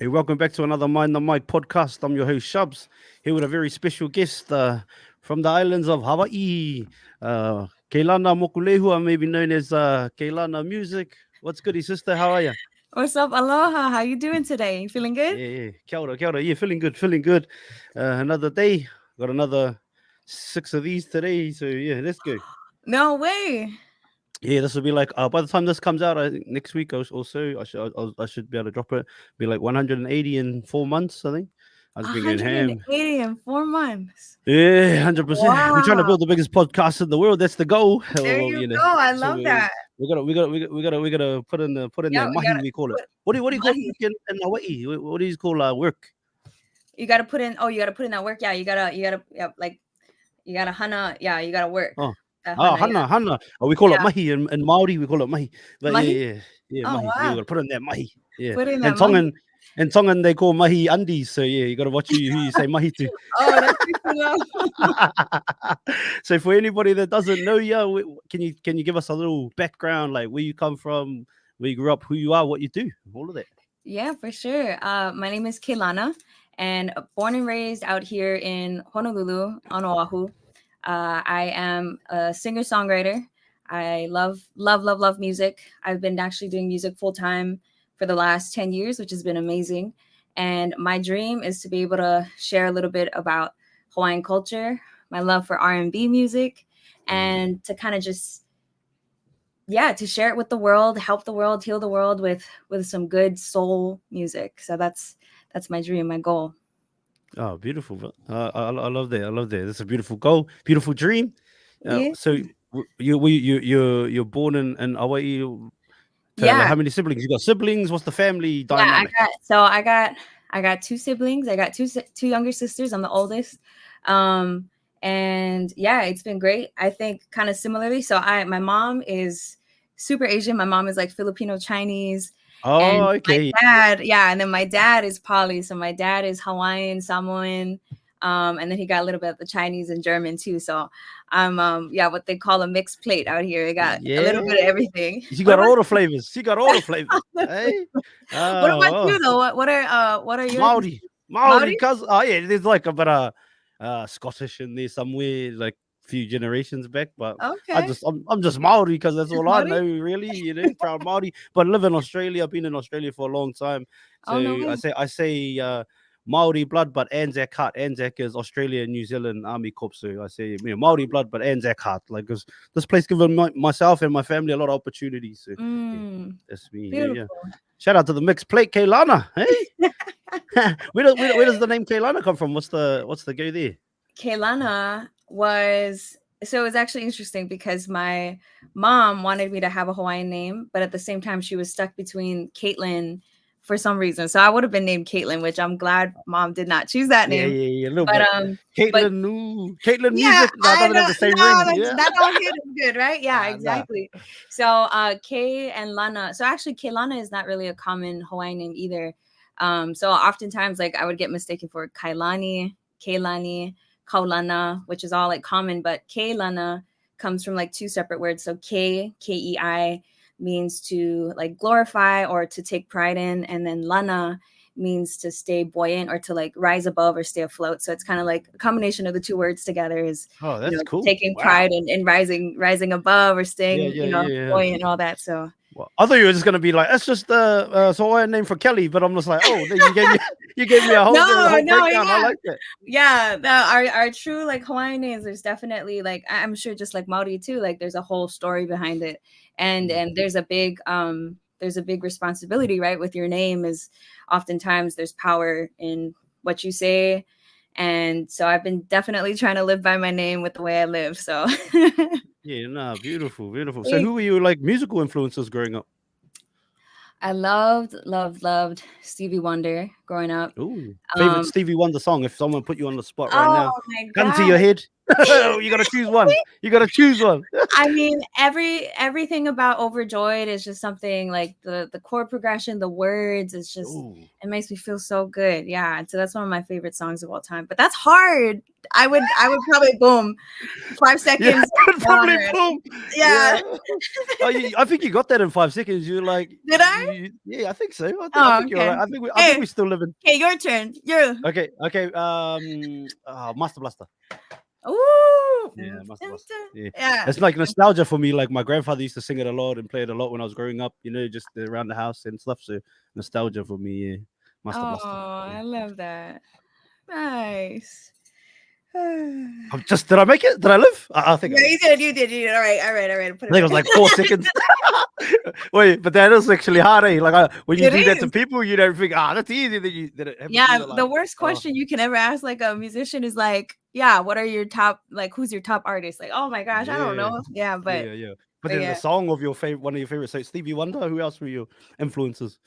Hey, welcome back to another Mind the Mic podcast. I'm your host Shubz, here with a very special guest from the islands of Hawaii. Keilana Mokulehua, maybe known as Keilana Music. What's good, sister? How are you? What's up? Aloha. How you doing today? You feeling good? Yeah. Kia ora, kia ora. Yeah, feeling good, feeling good. Another day. Got another 6 of these today. So, yeah, let's go. No way. Yeah, this will be like by the time this comes out, I think next week or so, I should be able to drop it. Be like 180 in 4 months, I think. I've just been going ham. 180 in 4 months. Yeah, 100%. We're trying to Wow. build the biggest podcast in the world. That's the goal. There Well, you go. I so love that. we gotta put in Yeah, that we mahi. gotta We call it. put What do you call mahi. it in Hawaii? What do you call work? You gotta put in. Oh, you gotta put in that work. Yeah, yeah, like you gotta hana. Yeah, you gotta work. Oh, That hana. Yeah, hana. Oh, we call it yeah. mahi in Maori. We call it mahi. But Mahi. yeah, Oh mahi. Yeah, we wow. gotta put in that mahi. Yeah, Put in and that mahi. Tongan they call mahi undies. So yeah, you gotta watch who you say mahi to. Oh, that's good to know. So for anybody that doesn't know you, can you give us a little background, like where you come from, where you grew up, who you are, what you do, all of that? Yeah, for sure. My name is Keilana, and born and raised out here in Honolulu on Oahu. I am a singer-songwriter. I love music. I've been actually doing music full time for the last 10 years, which has been amazing. And my dream is to be able to share a little bit about Hawaiian culture, my love for R&B music, Mm. and to kind of just to share it with the world, help the world, heal the world with some good soul music. So that's my dream, my goal. Oh, beautiful. I love that. I love that. That's a beautiful goal, beautiful dream. Yeah. So you're born in Hawaii. Like, Yeah. how many siblings you got? Siblings? What's the family Yeah, I dynamic? got so I got two siblings. I got two younger sisters. I'm the oldest. Um and yeah, it's been great. I think kind of similarly. So my mom is super Asian. My mom is like Filipino Chinese, Oh, and my okay. dad, yeah, and then my dad is poly. So my dad is Hawaiian, Samoan, and then he got a little bit of the Chinese and German too. So I'm yeah, what they call a mixed plate out here. I got a Yeah, little bit of everything. she What got about all the flavors. She got all the flavors. Hey, what about oh, you though? What are your Maori, Maori? cuz oh yeah, there's like a bit of Scottish in there somewhere, like few generations back. But Okay. I'm just Maori because that's all I Maori? know, really. Proud Maori. But live in Australia. I've been in Australia for a long time, so Oh no way. I say Maori blood, but Anzac heart. Anzac is Australia and New Zealand Army Corps. So I say Maori blood, but Anzac heart. Like 'cause this place given myself and my family a lot of opportunities. So yeah, Mm, that's me. Yeah. beautiful. Shout out to the mixed plate, Keilana. Hey. Where does the name Keilana come from? What's the go there? Keilana was so it was actually interesting because my mom wanted me to have a Hawaiian name, but at the same time she was stuck between Caitlin for some reason. So I would have been named Caitlin, which I'm glad mom did not choose that name. Yeah, a little But bit. but Caitlin, ooh, Caitlin yeah, music. No, it I doesn't have know. the same No, ring. Yeah. that don't hit as good, right? Yeah, Nah. exactly. So Kay and Lana. So actually Keilana is not really a common Hawaiian name either. So oftentimes like I would get mistaken for Kailani, Kailani, Kaulana, which is all like common, but Keilana comes from like two separate words. So Kei means to like glorify or to take pride in, and then Lana means to stay buoyant or to like rise above or stay afloat. So it's kind of like a combination of the two words together is, Oh, that's cool. taking Wow. pride in rising above or Yeah, staying, yeah. buoyant and all that. So Well, I thought you were just gonna be like, that's just Hawaiian name for Kelly, but I'm just like, oh, then you gave me you gave me a whole no, whole no, breakdown. I yeah. like that. Yeah, our true like Hawaiian names, there's definitely like I'm sure just like Maori too, like there's a whole story behind it. And Mm. there's a big responsibility, right? With your name is oftentimes there's power in what you say. And so I've been definitely trying to live by my name with the way I live. So Yeah, nah, beautiful, beautiful. So who were you like musical influences growing up? I loved Stevie Wonder growing up. Ooh, favorite Um, Stevie Wonder song. If someone put you on the spot right oh now, my gun to your God. head. You gotta choose one. You gotta choose one. I mean, everything about Overjoyed is just something like the chord progression, the words. It's just Ooh. it makes me feel so good. Yeah, and so that's one of my favorite songs of all time. But that's hard. I would probably boom 5 Yeah, seconds. probably Water. boom. Yeah. Oh, I think you got that in 5 seconds. You're like, Did I? yeah, I think so. I Oh, think you're okay. right. I think Hey, we still living. okay, your turn. You. Okay. Master Blaster. Ooh. Yeah, Master Blaster. Yeah, Yeah. it's like nostalgia for me. Like my grandfather used to sing it a lot and play it a lot when I was growing up. Just around the house and stuff. So nostalgia for me. Yeah, Master Oh, Blaster. Yeah. I love that. Nice. Did I make it? Did I live? I think I Yeah, did. you did. All right. Put I think it it was back. like 4 seconds. Wait, but that is actually hard, eh? Like when you It do that to is. people, you don't think, that's easy. Then it happens to Yeah, you. the Like, worst oh, question you can ever ask like a musician is like, yeah, what are your top, like, who's your top artist? Like, oh my gosh, I don't yeah, know. Yeah, yeah. But but then the yeah. song of your favorite, one of your favorites, so Stevie Wonder. Who else were your influences?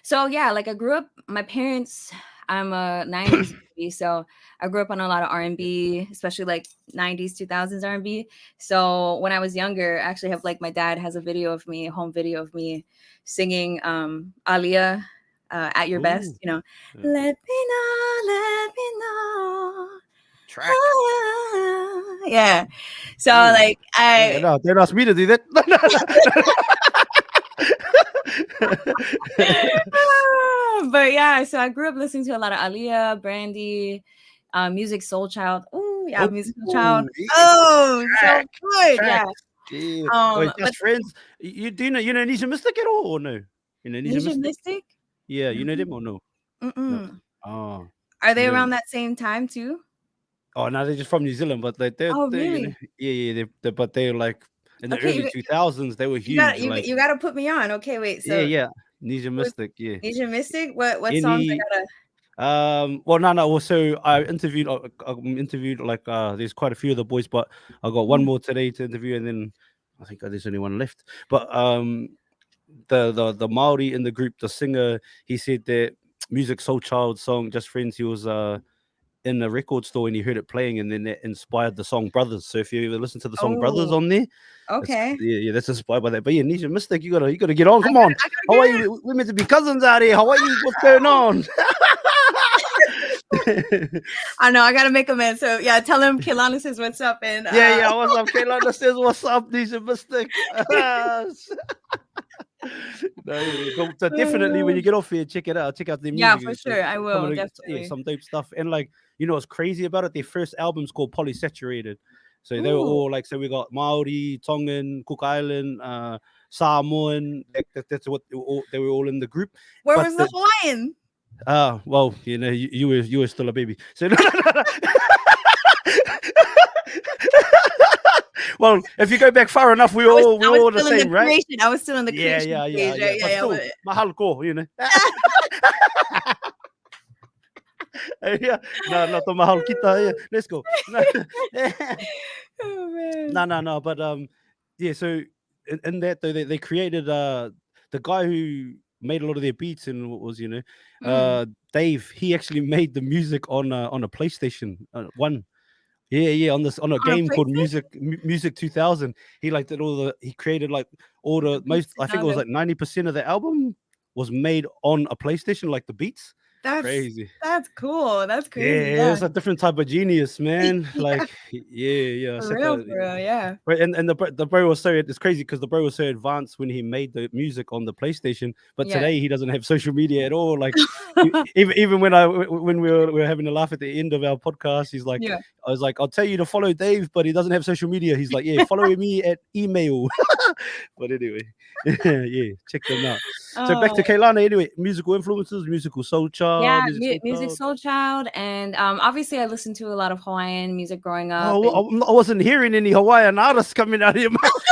So yeah, like I grew up, my parents, I'm a 90s baby, so I grew up on a lot of R&B, especially like 90s, 2000s R&B. So when I was younger, I actually have like my dad has a video of me, a home video of me singing Aaliyah, At Your Best, Ooh, you know. yeah. Let me know. Track. Yeah. So Ooh. like Yeah, I no, don't ask me to do that. but yeah, so I grew up listening to a lot of Aaliyah, Brandy, Music Soul Child. Oh yeah, Music Soul Child. Ooh, yeah. Oh, so Track. good. Yeah. Tracks. Yeah. Wait, But just friends. You do know Nisha Mystic at all or no? Nisha Nisha Mystic? Mystic? Yeah, you know Mm-mm. them or no? No. Mm-mm. Oh, Are you they know. around that same time too? Oh, no, they're just from New Zealand, but Oh, they really? but they're like in the Okay, early 2000s, they were you got huge. Like, you got to put me on. Okay, wait. yeah, So yeah, Nisha who's Mystic, yeah. Nisha Mystic? What songs I Any, gotta? well, no, no. Well, so I interviewed like, there's quite a few of the boys, but I got one Mm. more today to interview, and then I think there's only one left. But the Maori in the group, the singer, he said that Music Soul Child song, Just Friends, he was in a record store and he heard it playing, and then that inspired the song Brothers. So if you ever listen to the song Brothers Oh, on there, it's okay. yeah, that's inspired by that. But yeah, Nisha Mystic, you gotta get on. Come on, I gotta Hawaii, get we're meant to be cousins out here. Hawaii, what's going on? I know I gotta make amends. So yeah, tell him Keilana says what's up and Yeah, what's up? Keilana says, what's up, Nisha Mystic? No, yeah, but definitely when you get off here, check it out. Check out their yeah, music. for It's sure. I some will of the, yeah, definitely. some dope stuff. And like, what's crazy about it? Their first album's called Polysaturated. So they were Ooh, all like, so we got Maori, Tongan, Cook Island, Samoan. That's what they were all in the group. where But was the Hawaiian? well, you were still a baby. So well, if you go back far enough, we I we're was all the still in the same, right? creation. I was still in the Yeah, creation yeah, yeah, stage, yeah. right? But Yeah, still, mahal ko. Yeah, no, not the mahal kita. Yeah, let's go. No, Oh man. no. But yeah. So in that though, they created the guy who made a lot of their beats and what was Mm. Dave. He actually made the music on a PlayStation one. Yeah, on a On a game called PlayStation? Music 2000. He like did he created like all The the most. beats I think it was sounded. like 90% of the album was made on a PlayStation, like the beats. That's Crazy. that's cool. That's crazy. Yeah, Yeah. it's a different type of genius, man. Yeah, Like, yeah. I for said real, that. for real. Yeah. Right, and the bro was so it's crazy because the bro was so advanced when he made the music on the PlayStation, but Yeah. today he doesn't have social media at all. Like even when we were having a laugh at the end of our podcast, he's like, Yeah. I was like, I'll tell you to follow Dave, but he doesn't have social media. He's like, yeah, follow me at email. But anyway, yeah, check them out. So back to Oh, Keilana. Anyway, musical influences, musical soul yeah, child, music soul Music child. Soul Child, and obviously I listened to a lot of Hawaiian music growing up, Oh, and I wasn't hearing any Hawaiian artists coming out of your mouth.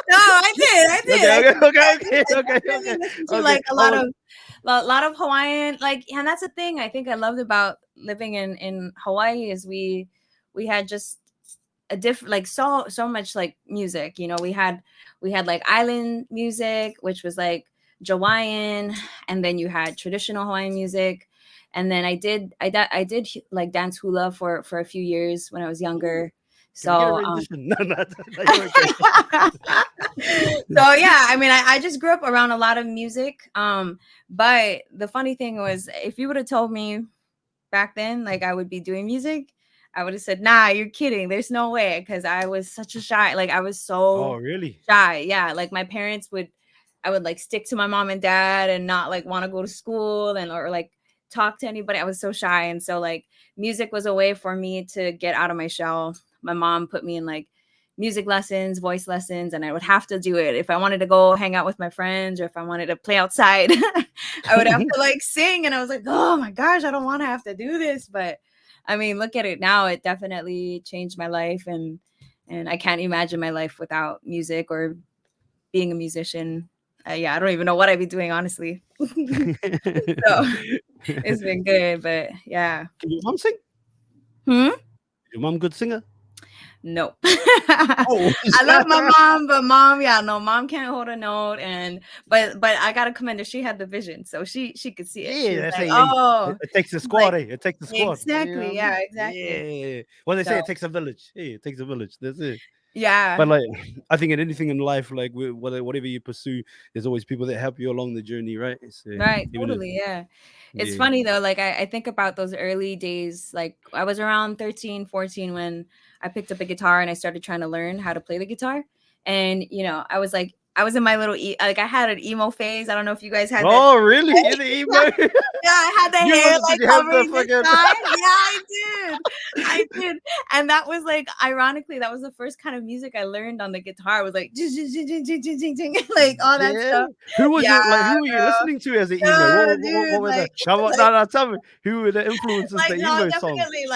no, I did, I did, I Okay, did. Yeah, okay. definitely listened to Okay. like a lot of Hawaiian, like, and that's the thing I think I loved about living in Hawaii is we had just a different, like, so much like music. We had like island music, which was like Hawaiian, and then you had traditional Hawaiian music, And then I did like dance hula for a few years when I was younger. Can we get a So rendition? No, you're okay. so yeah, I mean, I just grew up around a lot of music. But the funny thing was, if you would have told me back then, like I would be doing music, I would have said, nah, you're kidding. There's no way. Cause I was such a shy, like I was Oh, so really? shy. Yeah. Like my parents I would like stick to my mom and dad and not like want to go to school or like talk to anybody. I was so shy. And so like music was a way for me to get out of my shell. My mom put me in like music lessons, voice lessons, and I would have to do it. If I wanted to go hang out with my friends or if I wanted to play outside, I would have to like sing. And I was like, oh my gosh, I don't want to have to do this. But I mean, look at it now. It definitely changed my life. And I can't imagine my life without music or being a musician. Yeah, I don't even know what I'd be doing, honestly. So it's been good, but yeah. Can your mom sing? Your mom good singer? No. Oh, I love my mom, but mom can't hold a note. And but I gotta commend her. She had the vision, so she could see it. Yeah, That's like, it takes a squad, It takes a squad. Exactly. You know what I mean? Exactly. Yeah. Well, they say So, it takes a village. Yeah, it takes a village. That's it. yeah. But like, I think in anything in life, like whatever you pursue, there's always people that help you along the journey, right? Right, Even totally, yeah. It's yeah. funny though, like I think about those early days, like I was around 13, 14 when I picked up a guitar and I started trying to learn how to play the guitar. And I was like, I was in my little like I had an emo phase. I don't know if you guys had that. Oh, really? In the emo? Yeah, I had the You hair wanted like to have the covering the fucking- side. Yeah, I did. And that was like, ironically, that was the first kind of music I learned on the guitar. It was like, like all that Yeah. stuff. Who was Yeah, it? Like, who were you bro. listening to as an emo? Yeah, What dude, were like, no, tell me. Who were the influences? like The no, emo songs. definitely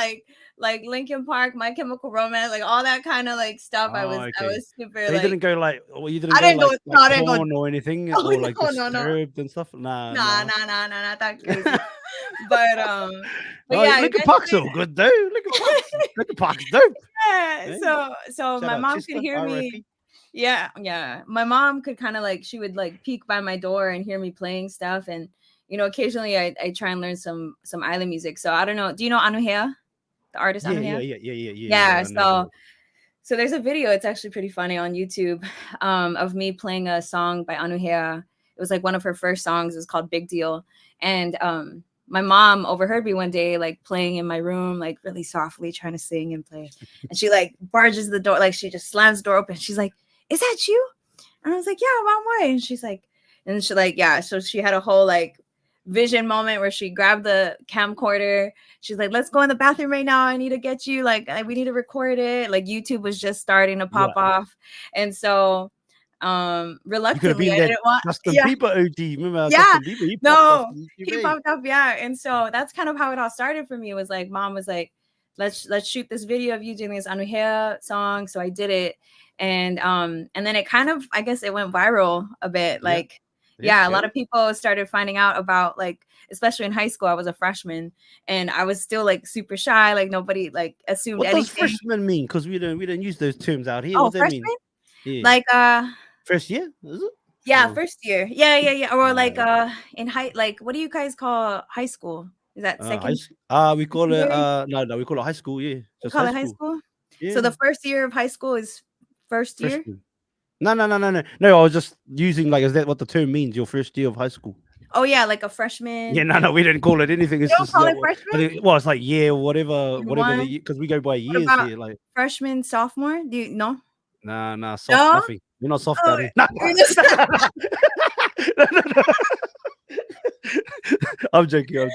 like Linkin Park, My Chemical Romance, like all that kind of like stuff. I Oh, was okay. super So you like, didn't go like, well, you didn't I go didn't go, like no, I didn't go. Porn or anything, Oh or like no, Disturbed and stuff. Nah. nah, not that crazy. But Oh, yeah, Linkin Park's so good though. Linkin Park's dope. yeah. Hey, So shout my out mom Chester, could hear me. R.I.P. Yeah. My mom could kind of like, she would like peek by my door and hear me playing stuff. And occasionally I try and learn some island music. So I don't know. Do you know Anuhea, the artist Anuhea? Yeah. I know. So there's a video. It's actually pretty funny on YouTube, of me playing a song by Anuhea. It was like one of her first songs. It was called Big Deal. And my mom overheard me one day, like playing in my room, like really softly trying to sing and play. And she like barges the door, like she just slams the door open. She's like, "Is that you?" And I was like, "Yeah, Mom, why?" And she's like, yeah. So she had a whole like vision moment where she grabbed the camcorder. She's like, "Let's go in the bathroom right now. I need to get you, like we need to record it." Like YouTube was just starting to pop off. And so reluctantly, I didn't want Justin Bieber OG. Remember Justin Bieber? He popped up, yeah. And so that's kind of how it all started for me. It was like, Mom was like, let's shoot this video of you doing this Anuhea song. So I did it. And then it kind of, I guess it went viral a bit. Like, a lot of people started finding out about, like, especially in high school, I was a freshman and I was still like super shy. Like nobody like assumed anything. What does freshman mean? Because we don't use those terms out here. Oh, what does that freshman? mean? Yeah. Like first year, is it? Yeah, first year. Yeah. Or like in high, like what do you guys call high school? Is that second? We call it no, we call it high school. Yeah, just call it high school. Yeah. So the first year of high school is first year. Freshman. No. I was just using like, is that what the term means? Your first year of high school. Oh yeah, like a freshman. Yeah, no, we didn't call it anything. It's just call it freshman. Well, it's like whatever, because we go by years here. Like freshman, sophomore. Do you know? Nah, soft nothing. You're not soft, daddy. No. I'm joking.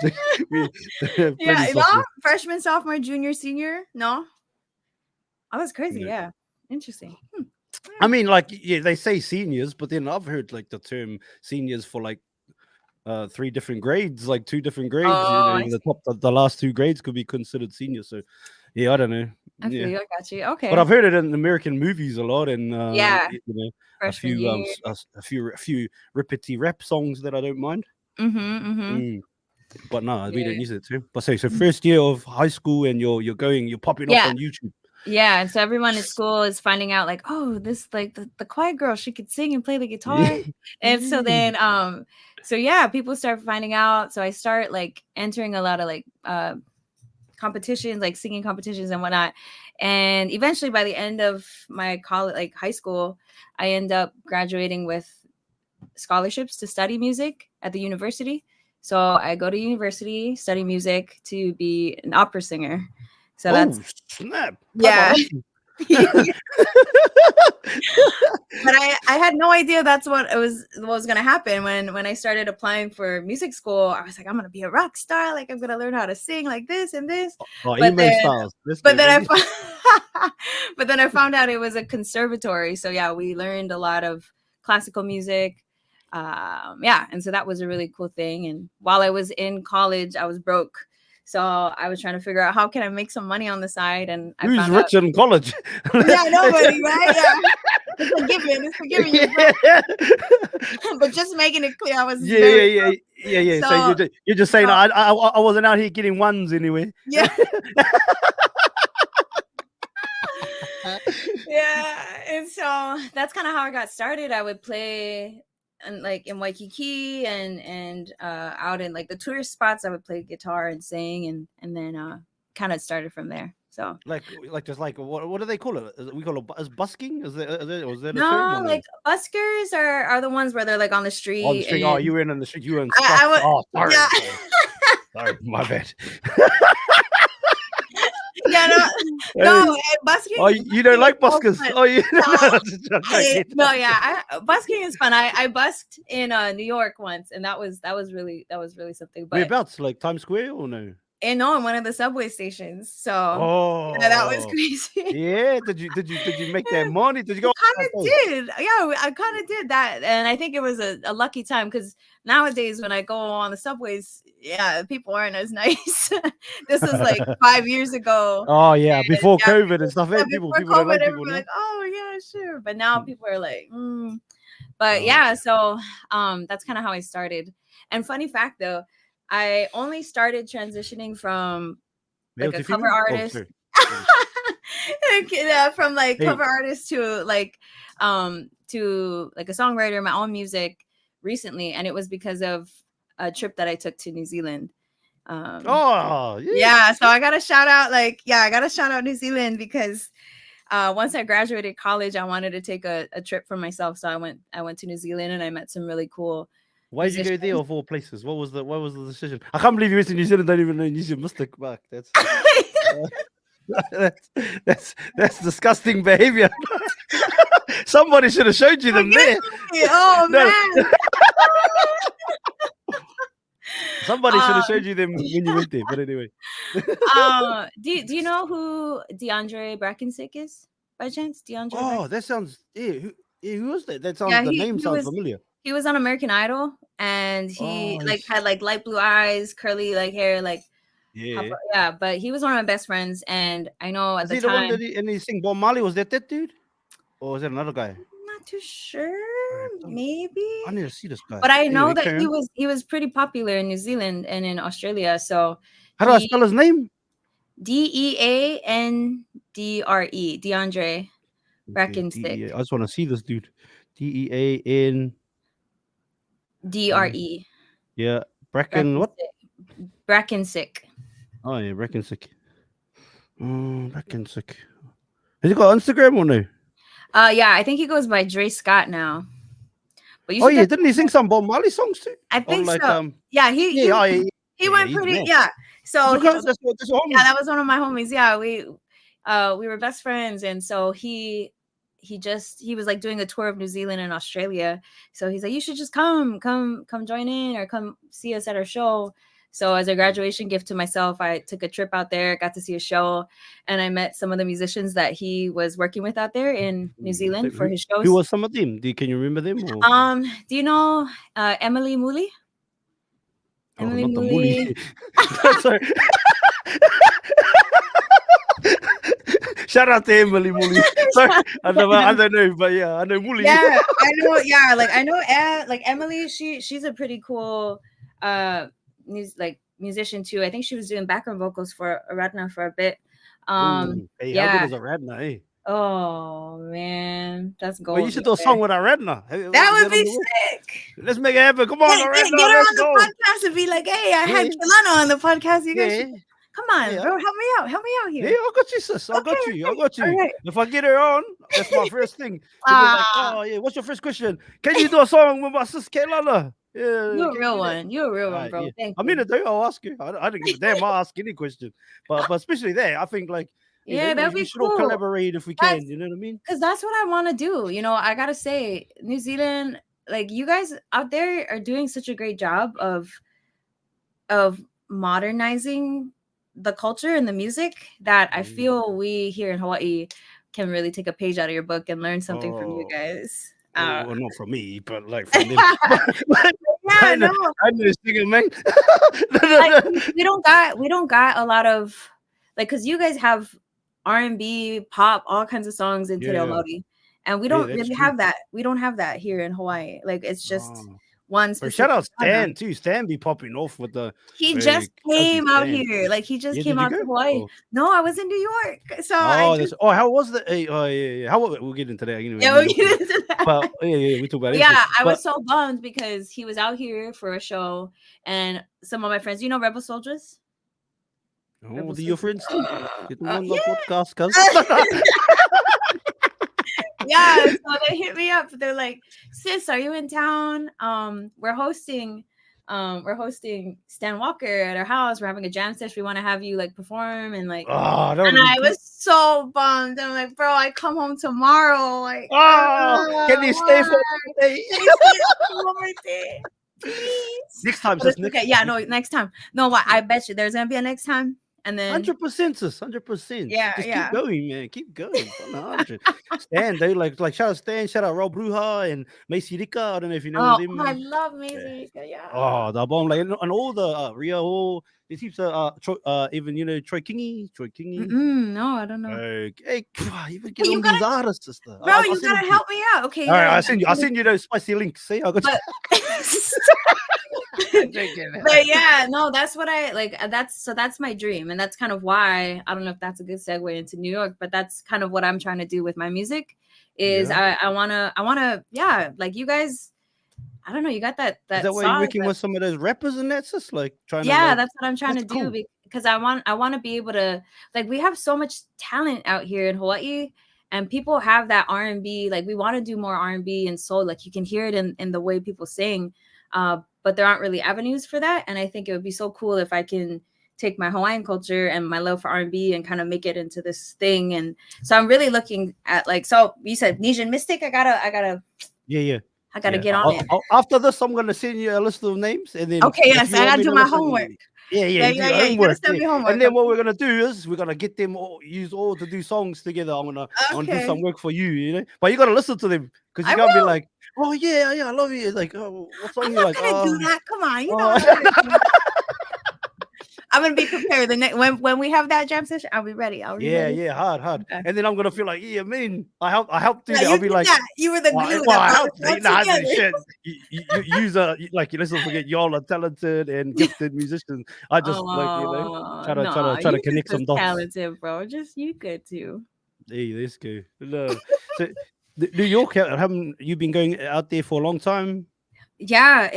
Freshman, sophomore, junior, senior. No. Oh, that's crazy. Yeah, interesting. I mean, like, they say seniors, but then I've heard like the term seniors for like 3 different grades, like 2 different grades. The last 2 grades could be considered seniors. So yeah, I don't know. I feel you. I got you. Okay. But I've heard it in American movies a lot, and a few rippity rap songs that I don't mind. But no, we don't use it too. But so first year of high school, and you're popping up on YouTube. Yeah, and so everyone at school is finding out like, oh, this like the quiet girl, she could sing and play the guitar. And so then so yeah, people start finding out. So I start like entering a lot of like competitions, like singing competitions and whatnot. And eventually by the end of my college, like high school, I end up graduating with scholarships to study music at the university. So I go to university, study music to be an opera singer. So that's snap. yeah. But I had no idea that's what was gonna happen when I started applying for music school. I was like, I'm gonna be a rock star, like I'm gonna learn how to sing like this and this. But then, but then but then I found out it was a conservatory. So yeah, we learned a lot of classical music. Yeah, and so that was a really cool thing. And while I was in college, I was broke. So I was trying to figure out how can I make some money on the side, and I Who's found rich in college? yeah, nobody, right? Yeah, it's a given. It's a given. You're but just making it clear, I was yeah. So you're just saying I wasn't out here getting ones anyway. Yeah. Yeah, and so that's kind of how I got started. I would play and like in Waikiki and out in like the tourist spots. I would play guitar and sing, and then kind of started from there. So like just like what do they call it? We call it busking? Is there a term? no, like buskers are the ones where they're like on the street. On the street. Oh, you were in on the street. You were in. Oh, sorry. Yeah. Sorry, my bad. Yeah, no, busking. Oh, you don't like buskers? Oh, you no, yeah, busking is fun. I busked in New York once, and that was really something. But whereabouts, like Times Square or no? And no, in one of the subway stations. So yeah, that was crazy. Yeah, did you make that money? Did you go? Kind of did. Yeah, I kind of did that, and I think it was a lucky time because nowadays when I go on the subways, yeah, people aren't as nice. This was like 5 years ago. Oh yeah, before COVID and stuff. People don't like people like, oh yeah, sure. But now people are like, But yeah, so that's kind of how I started. And funny fact though, I only started transitioning from like a cover artist. From like cover artist to like a songwriter, my own music recently, and it was because of a trip that I took to New Zealand. Yeah, so I gotta shout out New Zealand because once I graduated college, I wanted to take a trip for myself. So I went to New Zealand and I met some really cool. Why did you go there of all places? What was the decision? I can't believe you went to New Zealand. Don't even know New Zealand. Mystic back. That's disgusting behavior. Somebody should have showed you them there. Oh man. Somebody should have showed you them when you went there. But anyway. Do you know who DeAndre Brackensick is by chance? DeAndre. That sounds who was that? That sounds the name sounds familiar. He was on American Idol and he had like light blue eyes, curly like hair, like but he was one of my best friends, and I know at the time. One that he sing Bob Marley? Was that dude, or was that another guy? I'm not too sure. Maybe I need to see this guy. But I know that he was pretty popular in New Zealand and in Australia. So how do I spell his name? DeAndre Brackensick. I just want to see this dude. DeAndre. Yeah, what? Brackensick. Oh yeah, Brackensick. Brackensick. Has he got Instagram or no? Yeah, I think he goes by Dre Scott now. But didn't he sing some Bob Marley songs too? I think so. Yeah, he went pretty. Yeah, so that was one of my homies. Yeah, we were best friends, and so he was like doing a tour of New Zealand and Australia. So he's like, you should just come join in or come see us at our show. So as a graduation gift to myself, I took a trip out there, got to see a show, and I met some of the musicians that he was working with out there in New Zealand for his shows. Who was some of them? Can you remember them? Or? Do you know Emily Mooley? Emily Mooley. Sorry. Shout out to Emily Mooley. Sorry, I don't know, but yeah, I know Mooley. Yeah, I know. Yeah, I know. Like Emily, she's a pretty cool musician too. I think she was doing background vocals for Aradna for a bit. Hey, how good Yeah. is a Radna? Hey, Oh man, that's well, you gold should right do a there. song with a Radna. Hey, That is would that on be the way? sick. Let's make it happen. Come on, Get Radna, her let's on the go. podcast and be like, hey, I had Yeah, Keilana on the podcast. You guys should yeah, come on, yeah. bro. Help me out. Help me out Yeah, here. I got you, sis. I got Okay, you. I okay. got All you. right. If I get her on, that's my first thing. To be like, Ah, oh yeah, what's your first question? Can you do a song with my sis Keilana? Yeah, you a can you real do that? one. You a real All one, right, bro. yeah. Thank I mean, you. I'll ask you. I don't give a damn. I'll ask any question. But especially there, I think like Yeah, that'd we be should all cool. collaborate if we That's can. You know what I mean? because that's what I want to do. You know, I gotta say, New Zealand, like you guys out there are doing such a great job of modernizing the culture and the music that I Mm. feel we here in Hawaii can really take a page out of your book and learn something from you Oh, guys. well, not from me, but like from them. Yeah, no, I know this thing, man. like we don't got a lot of like because you guys have R&B, pop, all kinds of songs in Te Reo Yeah, Maori, and we yeah, don't that's really true. have that. We don't have that here in Hawaii. Like it's just Oh. one But shout specific out genre. Stan too. Stan be popping off with the He just country came out Stan. here. Like he just Yeah, came did you out go? to Hawaii. Oh, No, I was in New York. So I oh, just how was the? Oh, yeah. How we'll get into that anyway. yeah, New we'll York, get into that. but yeah, we talk about But everything. yeah, I But was so bummed because he was out here for a show and some of my friends, you know Rebel Soldiers? oh, Rebel do your Soldiers. friends too? Get them on the Yeah. podcast, cuz. Yeah, so they hit me up. They're like, "Sis, are you in town? We're hosting Stan Walker at our house. We're having a jam session. We want to have you like perform and like." Oh, that would And have been I cool. was so bummed. I'm like, "Bro, I come home tomorrow. Like, Oh, can you stay for why? a day? Can you stay one more day, please?" Next time, But sis. it's okay. Yeah, no, next time. No, what? I bet you there's gonna be a next time. And then 100%, sis. 100%. yeah, Just keep yeah. going, man. Keep going. 100. Stan, they like shout out Stan, shout out Rob Bruja and Macy Rika. I don't know if you know Oh, them. I love Yeah. music. Yeah. Oh, the bomb, like, and all the Ria Hall, it keeps even Troy Kingy, No, I don't know. Hey, even get You on these gotta, artists, sister. bro, I'll you send them gotta to you. help me out. Okay, All you right, gotta. I'll send you those spicy links. See, I got you. But, Joking. but yeah, no, that's what I like. That's my dream, and that's kind of why I don't know if that's a good segue into New York, but that's kind of what I'm trying to do with my music. Is Yeah. I wanna yeah, like you guys. I don't know. You got Is that that why you're sauce. working with some of those rappers and that's just like trying to Yeah, like that's what I'm trying to that's do cool. because I want to be able to like we have so much talent out here in Hawaii and people have that R&B like we want to do more R&B and soul like you can hear it in the way people sing but there aren't really avenues for that and I think it would be so cool if I can take my Hawaiian culture and my love for R&B and kind of make it into this thing and so I'm really looking at like so you said Nesian Mystic I gotta Yeah. get on it. After this, I'm gonna send you a list of names, and then Okay, if yes, you I want gotta me do to my listen, homework. you do your You gotta homework. send me homework. And then what we're gonna do is we're gonna get them all, use all to do songs together. I'm gonna do some Okay. work for you, you know. But you gotta listen to them because you I gotta be will. like, oh yeah, I love you. It's like, oh, what song I'm you not like? gonna do that. Come on, you know oh. I'm not gonna I'm gonna be prepared. The next when we have that jam session, I'll be ready. Yeah, hard. Okay. And then I'm gonna feel like, yeah, man, I helped do Yeah, that. you I'll be did like, that. You were the glue well, that I brought helped. us all Nah, together. shit. Like, let's not forget, y'all are talented and gifted musicians. I just like, Oh try to you connect just as some dots. talented, bro. Just you good too. Hey, let's go. No. So, New York, haven't you been going out there for a long time? Yeah,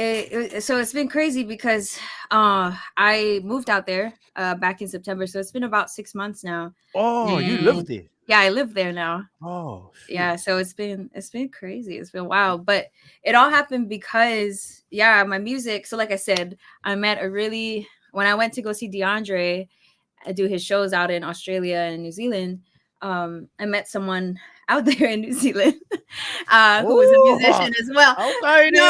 so it's been crazy because I moved out there back in September, so it's been about 6 months now. Oh, you And live there. yeah, I live there now. Oh, shoot. Yeah, so it's been crazy. It's been wild, but it all happened because my music. So like I said, I met when I went to go see DeAndre do his shows out in Australia and New Zealand. I met someone out there in New Zealand who was a musician as well. Okay, No.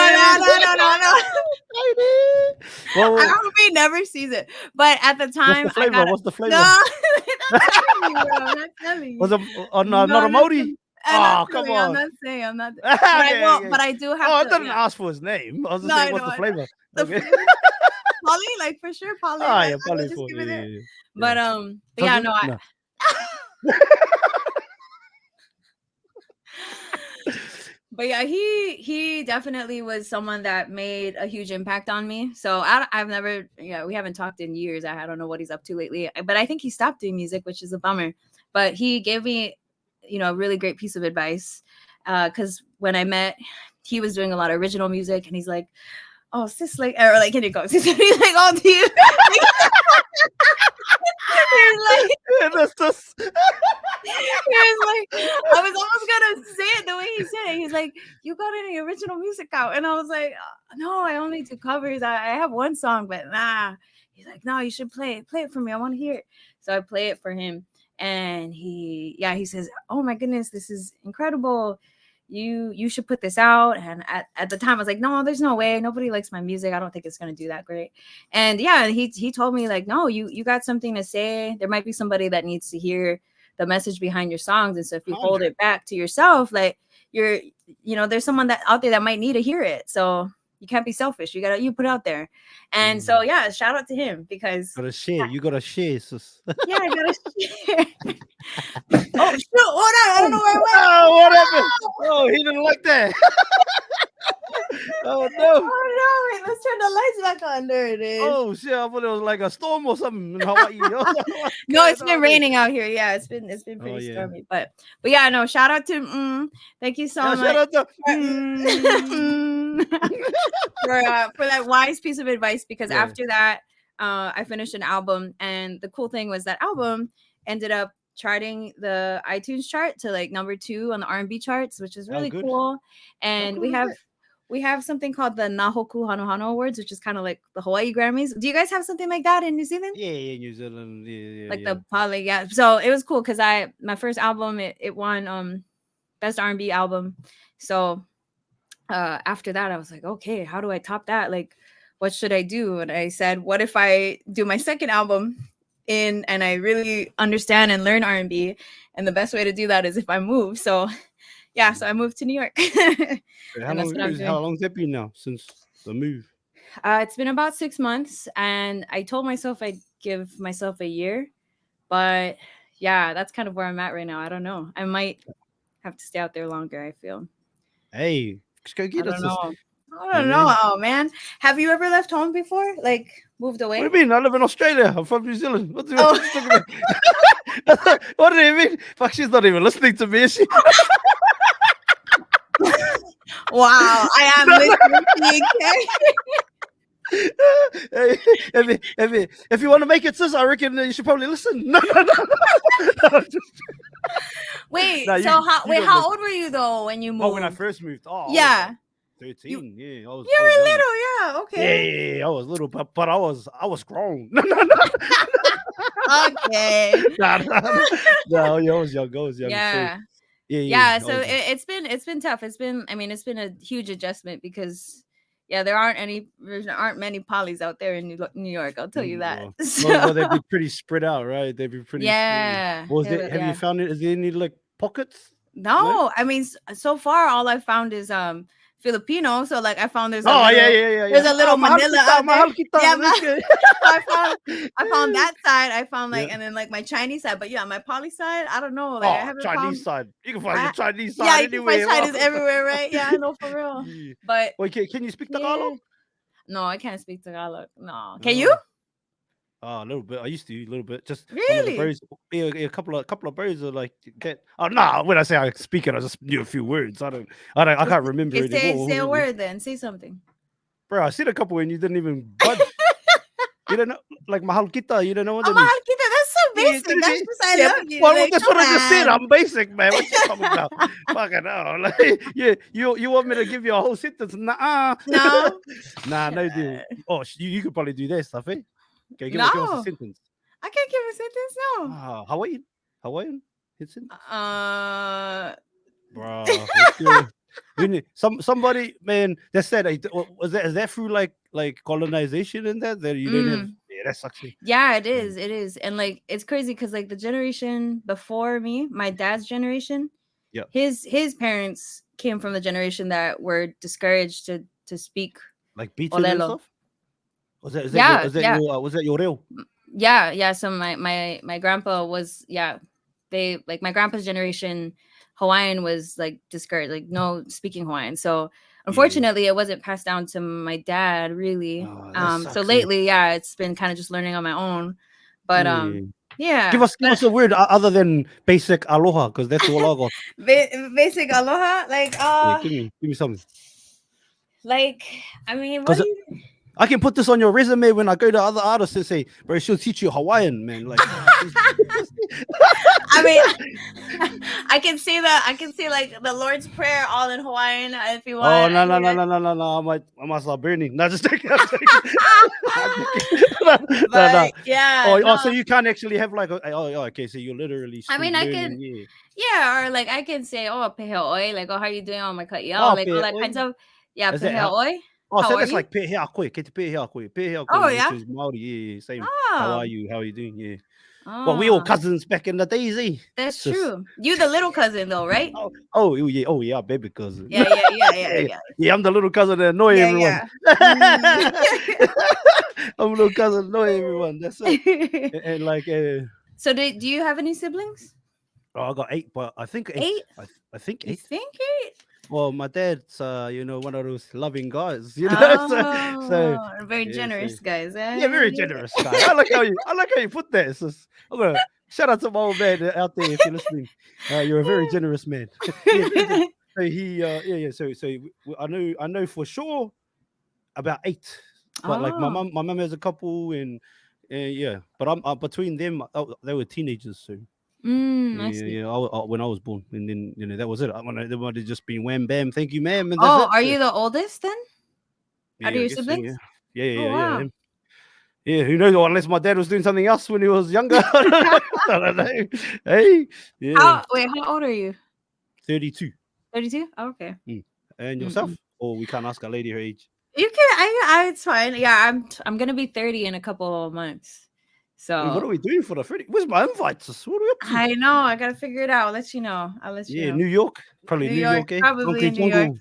Well, I hope he never sees it. But at the time, what's the flavor? No, I'm not telling you, bro. I'm not telling you. Was it not a Modi? I'm Come on. I'm not saying. I'm not. Okay. But I do have. I to, didn't ask for his name. I was just saying, what's the flavor? The Okay. flavor? Polly, like for sure, Polly. Yeah, I Polly would just for give it there. yeah. But yeah, no. But yeah, he definitely was someone that made a huge impact on me. So I've never, we haven't talked in years. I don't know what he's up to lately, but I think he stopped doing music, which is a bummer. But he gave me, a really great piece of advice. Because when I met, he was doing a lot of original music, and he's like, "Oh, sis, like," or like, "Can you go?" He's like, "Oh, do you?" He's like, Yeah, that's just... he was like, I was almost gonna say it the way he said it. He's like, "You got any original music out?" And I was like, "No, I only do covers. I have one song, but nah." He's like, "No, you should play it for me. I want to hear it." So I play it for him, and he says, "Oh my goodness, this is incredible. You should put this out." And at the time I was like, "No, there's no way. Nobody likes my music. I don't think it's going to do that great." And he told me like, "No, you got something to say. There might be somebody that needs to hear the message behind your songs. And so if you hold it back to yourself, like there's someone that out there that might need to hear it. So you can't be selfish. You put it out there." And so shout out to him, because Gotta share. You gotta share, sis. I gotta share. Oh shoot! Hold on, I don't know where I went. Oh, what happened? Oh, he didn't like that. Oh no! Oh no! Wait, let's turn the lights back on. There it is. Oh shit! I thought it was like a storm or something in Hawaii. No, it's been raining out here. Yeah, it's been pretty stormy. But yeah, no. Shout out to thank you so much. Shout out to for that wise piece of advice, because after that, I finished an album, and the cool thing was that album ended up charting the iTunes chart to like number 2 on the R&B charts, which is really cool. And we have something called the Na Hoku Hanohano Awards, which is kind of like the Hawaii Grammys. Do you guys have something like that in New Zealand? Yeah, New Zealand. Like the poly, So it was cool because my first album, it won best R&B album. So after that, I was like, okay, how do I top that? Like, what should I do? And I said, what if I do my second album and I really understand and learn R&B? And the best way to do that is if I move. So so I moved to New York. How long's it been now since the move? It's been about 6 months, and I told myself I'd give myself a year, but that's kind of where I'm at right now. I don't know. I might have to stay out there longer, I feel. Hey, just go get us. I don't know. Oh man, have you ever left home before? Like moved away? What do you mean? I live in Australia. I'm from New Zealand. What do you mean? What do you mean? Fuck, she's not even listening to me, is she? Wow, I am listening to you, Hey, if you want to make it, sis, I reckon you should probably listen. No. Wait, how old were you though when you moved? Oh, when I first moved. Oh, yeah. 13. You were little, yeah. Okay. Yeah, I was little, but I was grown. Okay. No, I was young. Yeah. Yeah. So it's been tough. It's been a huge adjustment because there aren't many polys out there in New York. I'll tell you that. Well, they'd be pretty spread out, right? They'd be pretty. Yeah. Have you found it? Is there any like pockets? No, I mean, so far all I've found is Filipino. So like I found there's a little Manila out there. I found that side. I found and then like my Chinese side. But my poly side, I don't know. Like I haven't Chinese side. You can find the Chinese side. Yeah, you can find Chinese everywhere, right? Yeah, I know, for real. But wait, can you speak Tagalog? No, I can't speak Tagalog. No, can you? A little bit. I used to a little bit. Just really. A couple of birds are like that. Oh no! When I say I speak it, I just knew a few words. I can't remember it anymore. Say a word then. Say something. Bro, I said a couple and you didn't even budge. You don't know, like mahal kita. You don't know what that mahal kita. That's so basic. That's just I love you. Well, that's what I just said. I'm basic, man. What you talking about? Fucking hell. Like, you want me to give you a whole sentence? Nah. No. No, dude. Oh, you could probably do that stuff, eh? Okay, give us a sentence. I can't give a sentence. No. Hawaiian. It's in. Bro, we need somebody, man. That said, is that through like colonization and that you don't have? Yeah, that sucks. Yeah, it is. It is, and like it's crazy because like the generation before me, my dad's generation, his parents came from the generation that were discouraged to speak like beaten and stuff. Was that your real? Yeah. So my grandpa was my grandpa's generation Hawaiian was like discouraged, like no speaking Hawaiian. So unfortunately, it wasn't passed down to my dad really. Oh, that So sucks. lately, it's been kind of just learning on my own. But Give us a word other than basic aloha, because that's all I got. basic aloha, like Give me something. like I mean, what Because do you? I can put this on your resume when I go to other artists and say, bro, she'll teach you Hawaiian, man. Like, I mean, I can see that. I can see like the Lord's Prayer all in Hawaiian if you want. oh no! I might start burning. No, just take it. No. Yeah. Oh, so you can't actually have like okay. So you're literally. I mean, I learning, can. Yeah, or like I can say, oh, pehe oi, like, oh, how are you doing? Oh, my cut, Oh, like all that kinds of. Yeah, is that pehe oi. Oh, How so are that's you? like pehe koe. Get pehe koe. Pehe Oh, koe, yeah? which is Maori. Yeah, same. Oh. How are you? How are you doing? Yeah. Well, we all cousins back in the days, eh? That's true. You the little cousin though, right? Oh yeah, baby cousin. Yeah. I'm the little cousin that annoy everyone. Yeah. I'm a little cousin annoy everyone. That's it. And like, so do you have any siblings? I got 8, but I think 8. I think 8. You think 8? Well, my dad's, one of those loving guys, so very generous guys, eh? Yeah, very generous guy. I like how you put that. It's just, I'm gonna shout out to my old man out there if you're listening. You're a very generous man. So he, So I know for sure about 8, but like my mom has a couple, and but I'm between them. They were teenagers, so. I see. When I was born, and then that was it. They might have just been wham bam, thank you, ma'am. And are you the oldest then? Yeah, Out of your siblings? So, yeah. Wow. Yeah, who knows? Unless my dad was doing something else when he was younger. I don't know. Hey, yeah. How old are you? 32. 32? Oh, okay. And yourself? Or we can't ask a lady her age. You can. It's fine. Yeah, I'm gonna be 30 in a couple of months. So what are we doing for the 30? Where's my invites? What are we up to? I know. I gotta figure it out. I'll let you know. Yeah, New York. Probably New York. Probably in New York.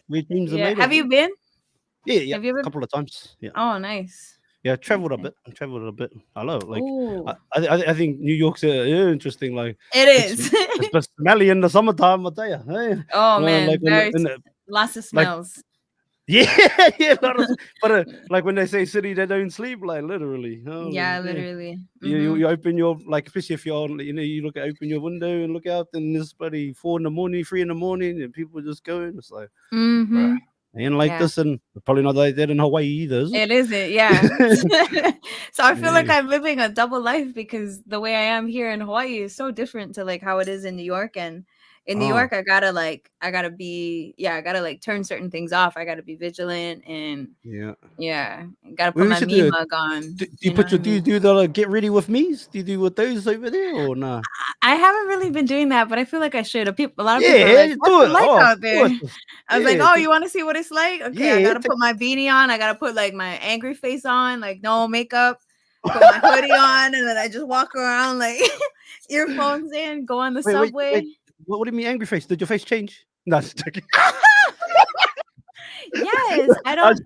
Yeah. Have you been? Yeah. Have you ever? A couple of times. Yeah. Oh, nice. Yeah, I traveled a bit. I love it. Like, I think New York's interesting. Like, it is. It's smelly in the summertime, I tell you. Hey. Oh man, like lots of smells. Like, but like when they say city, they don't sleep. Like literally. Literally. You open your, like, especially if you're on, you open your window and look out, and there's bloody 4 in the morning, 3 in the morning, and people just going. It's like, bruh. Ain't like this, and probably not like that in Hawaii either. It isn't, yeah. So I feel like I'm living a double life, because the way I am here in Hawaii is so different to like how it is in New York. And in New York, I gotta turn certain things off. I gotta be vigilant, and gotta put my me mug on. Do you do the get ready with me's? Do you do with those over there or nah? I haven't really been doing that, but I feel like I should. A lot of people are like, what's it like out there? I was like, oh, you want to see what it's like? Okay, I gotta put my beanie on. I gotta put like my angry face on, like no makeup. Put my hoodie on, and then I just walk around like earphones in, go on the subway. Wait. What do you mean angry face? Did your face change? No, just checking. Yes, I don't.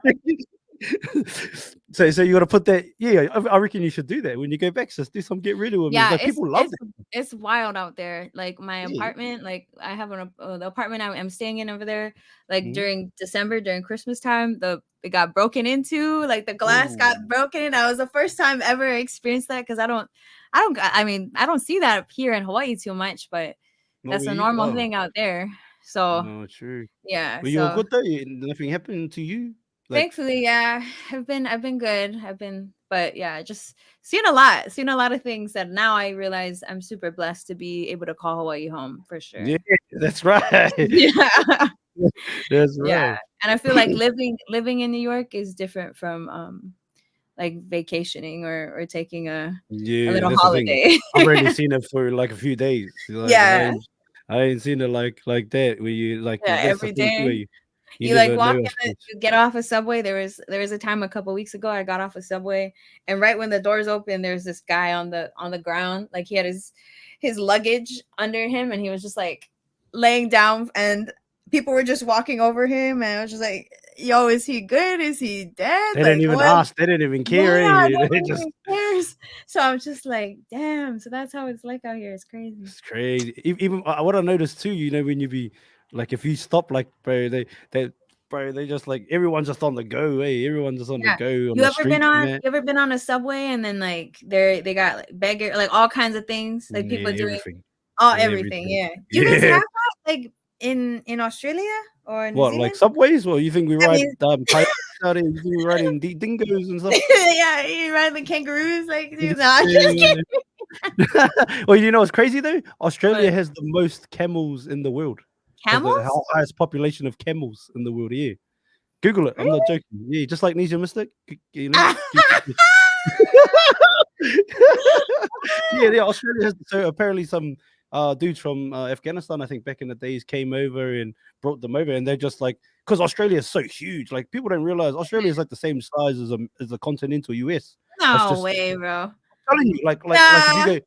So you gotta put that. Yeah, I reckon you should do that when you go back. Just do some get rid of them. Yeah, like, people love it. It's wild out there. Like my apartment, like I have the apartment I'm staying in over there. Like during December, during Christmas time, it got broken into. Like the glass got broken in. That was the first time ever experienced that, because I don't see that here in Hawaii too much, but that's a normal thing out there. So no, true. Yeah. Were you all good though? Nothing happened to you? Thankfully, yeah. I've been good. But yeah, just seen a lot of things that now I realize I'm super blessed to be able to call Hawaii home, for sure. Yeah, that's right. Yeah. That's right. Yeah. And I feel like living in New York is different from like vacationing or taking a little holiday. I've already seen it for like a few days. Like, I ain't seen it like that where you like every day. You like walk in, you get off a subway. There was a time a couple weeks ago I got off a subway, and right when the doors open, there's this guy on the ground, like he had his luggage under him, and he was just like laying down, and people were just walking over him, and I was just like, yo, is he good? Is he dead? They didn't even ask. They didn't even care. They just care. So I'm just like, damn. So that's how it's like out here. It's crazy. It's crazy. Even what I noticed too, when you be like, if you stop, like, bro, they just like everyone's just on the go. Hey, everyone's just on the Yeah. go on the streets, man. You ever been on a subway and then like they got like beggar, like all kinds of things, like people Yeah, doing everything, everything. everything. Yeah. Do you guys have Yeah. that like in Australia or New What, like Zealand? subways? Or you think we I ride mean, coyotes out here? You think we riding dingoes and stuff? yeah, you ride the kangaroos, like dude, nah, I'm just Yeah. kidding. Well, you know what's crazy though? Australia But has the most camels in the world. Has the camels? highest population of camels in the world. Yeah, Google it. I'm not Really? joking. Yeah, just like Nisha Mystic. Ah. Yeah. Australia has, so apparently some dudes from Afghanistan, I think back in the days, came over and brought them over, and they're just like, because Australia is so huge, like people don't realize Australia is like the same size as the continental US. It's No just way, bro. telling you, like if you Nah. go,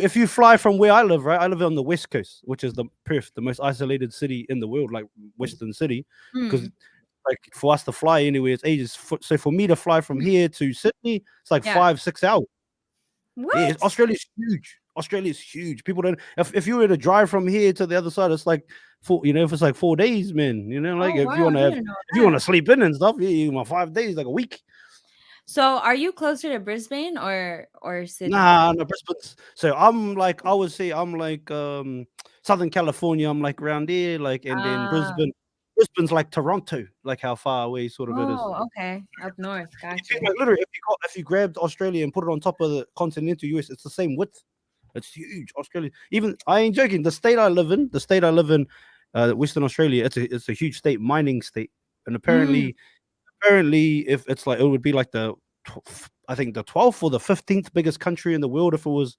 if you fly from where I live, right? I live on the west coast, which is the Perth, the most isolated city in the world, like Western City, because Hmm. like for us to fly anywhere, it's ages. So for me to fly from here to Sydney, it's like Yeah. 5-6 hours. Yeah, What? Australia's huge. Australia's huge. People don't. If you were to drive from here to the other side, it's like four. If it's like 4 days, man. Like Oh if you wow, want I to have, didn't know if you want that. to sleep in and stuff, yeah, you want 5 days, like a week. So are you closer to Brisbane or Sydney? Nah, no, Brisbane's. So I'm like, I would say I'm like Southern California. I'm like around there, like, and then Uh Brisbane's like Toronto, like how far away sort of it is. oh, okay. Up north. If you Gotcha. like, literally, if you grabbed Australia and put it on top of the continental US, it's the same width. It's huge. Australia. Even I ain't joking. Western Australia. It's a huge state, mining state, and Mm. apparently, if it's like, it would be like I think the 12th or the 15th biggest country in the world if it was.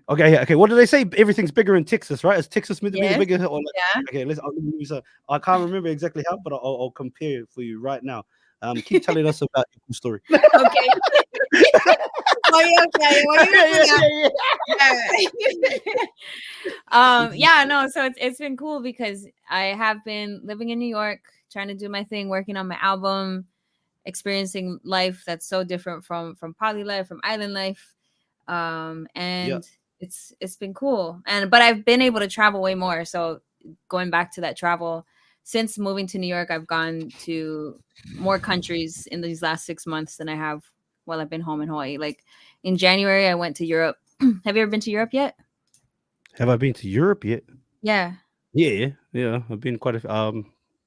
Okay, yeah, okay. What do they say? Everything's bigger in Texas, right? Is Texas meant to be the Yes. bigger? Or like, Yeah. okay, I can't remember exactly how, but I'll compare it for you right now. Keep telling us about your cool story. Okay. Oh, yeah, okay. Well, you Yeah, do that. yeah, Yeah. Yeah, no, so it's been cool because I have been living in New York, trying to do my thing, working on my album, experiencing life that's so different from poly life, from island life. yeah. And it's been cool. But I've been able to travel way more. So going back to that travel, since moving to New York, I've gone to more countries in these last 6 months than I have while I've been home in Hawaii. Like in January, I went to Europe. Have you ever been to Europe yet? Have I been to Europe yet? Yeah. Yeah. I've been quite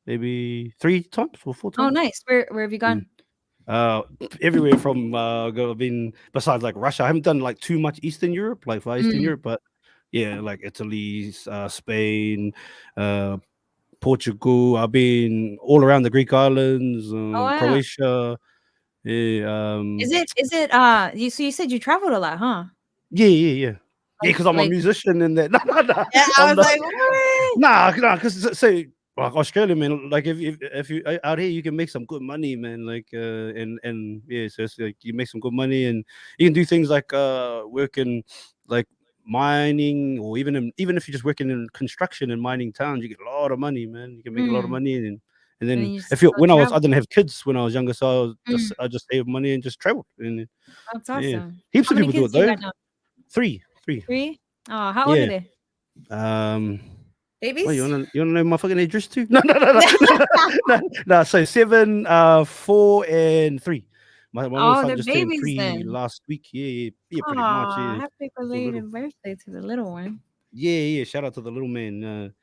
maybe 3 times or four Oh, times. nice. Where have you Mm. gone? Uh, Everywhere from I've been, besides like Russia. I haven't done like too much Eastern Europe, like Far Eastern Mm. Europe, but yeah, like Italy, Spain, uh, Portugal. I've been all around the Greek islands, Oh wow. Croatia. Yeah, Is it you so you said you traveled a lot, huh? yeah. Yeah, because I'm a Like musician in there. No. yeah, I I'm was not. like, what? Nah, because so like Australia, man. Like if you out here, you can make some good money, man. Like and yeah, so it's like you make some good money, and you can do things like working like mining, or even if you're just working in construction and mining towns, you get a lot of money, man. You can make a lot of Mm. money, and And then then you if you still when I travel. didn't have kids when I was younger, so Mm. I just saved money and just traveled, and That's yeah, awesome. heaps How of many people do kids it do you though. got now? Three. 3? Oh, how old are Yeah. they? Um. Well, you Babies? wanna know my fucking address too? No. So 7, 4, and 3. My little Oh, son they're just turned babies 3 then. last week. Yeah, pretty much. Aw, Yeah, happy so little. belated birthday to the little one. Yeah. Shout out to the little man.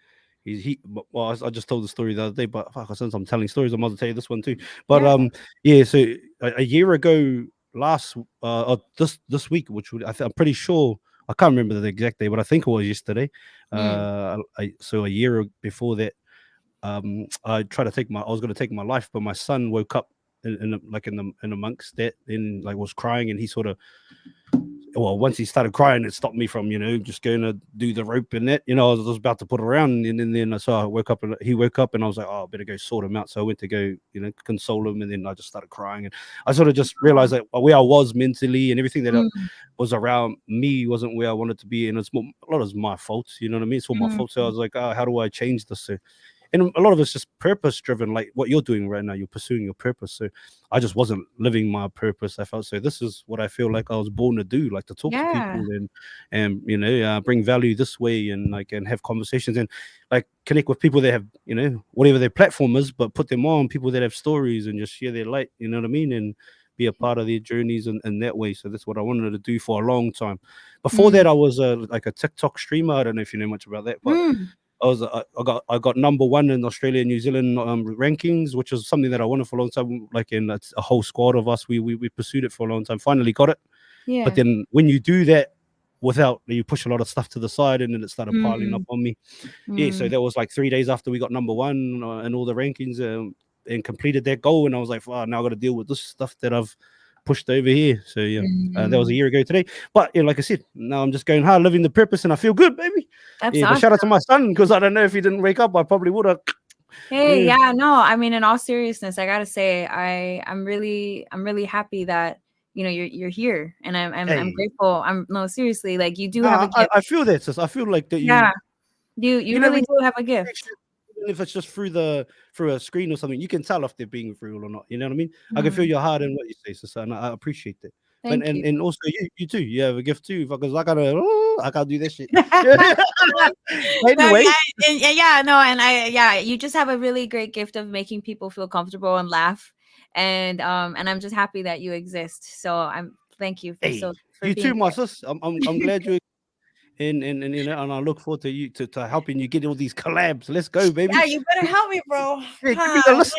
Well, I just told the story the other day, but fuck, since I'm telling stories, I might as well tell you this one too. But Yeah. yeah. So a year ago, this week, which I'm pretty sure. I can't remember the exact day, but I think it was yesterday. Mm. So a year before that, I was going to take my life, but my son woke up in amongst that, and like was crying, and he sort of, well, once he started crying, it stopped me from just going to do the rope and that. I was about to put it around, and then so I woke up, and he woke up, and I was like, oh, I better go sort him out. So I went to go console him, and then I just started crying, and I sort of just Aw. realized that where I was mentally and everything that Mm. was around me wasn't where I wanted to be, and a lot of it's my fault. You know what I mean? It's all my fault. So I Mm. was like, oh, how do I change this? and a lot of it's just purpose driven, like what you're doing right now. You're pursuing your purpose. So I just wasn't living my purpose. I felt so. This is what I feel like I was born to do, like to talk to Yeah. people and bring value this way and like and have conversations and like connect with people that have whatever their platform is, but put them on people that have stories and just share their light. You know what I mean? And be a part of their journeys in that way. So that's what I wanted to do for a long time. Before that, I was like a TikTok streamer. I don't know if you know much about that, but I got number one in Australia and New Zealand rankings, which is something that I wanted for a long time. Like in a whole squad of us, we pursued it for a long time. Finally got it. Yeah. But then when you do that without, you push a lot of stuff to the side, and then it started piling up on me. Yeah, so that was like 3 days after we got number one in all the rankings and completed that goal. And I was like, wow, now I got to deal with this stuff that I've pushed over here. So yeah, that was a year ago today. But yeah, like I said, now I'm just going hard, living the purpose, and I feel good, baby. That's But awesome. shout out to my son, because I don't know if he didn't wake up, I probably would have. Hey, yeah, no, I mean, in all seriousness, I gotta say, I'm really happy that you're here, and I'm grateful. No, seriously, like you do have a gift. I feel that, sis. I feel like that. You really do have a gift. Even if it's just through a screen or something, you can tell if they're being real or not. You know what I mean? I can feel your heart in what you say, sis, and I appreciate that. And also you too. You have a gift too, because I gotta do this shit. Anyway, you just have a really great gift of making people feel comfortable and laugh, and I'm just happy that you exist. So thank you for you being too, my here. sis. I'm glad you. And I look forward to you to helping you get all these collabs. Let's go, baby. Yeah, you better help me, bro. Hey, give me the list.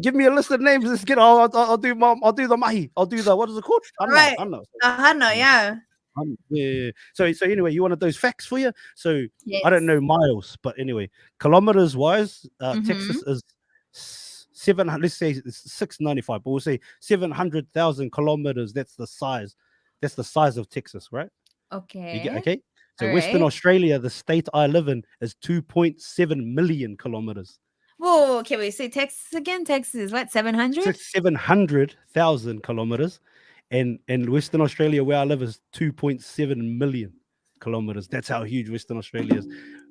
Give me a list of names. Let's get. I'll do the mahi. I'll do the, what is it called? Right. Hano, yeah. Yeah. So anyway, you wanted those facts for you. So yes. I don't know miles, but anyway, kilometers wise, Texas is 700. Let's say it's 695, but we'll say 700,000 kilometers. That's the size. That's the size of Texas, right? Okay. Okay. So all Western right. Australia, the state I live in, is 2.7 million kilometers. Whoa, okay, wait, say Texas again. Texas is what, 700? 700,000 kilometers. And Western Australia, where I live, is 2.7 million kilometers. That's how huge Western Australia is.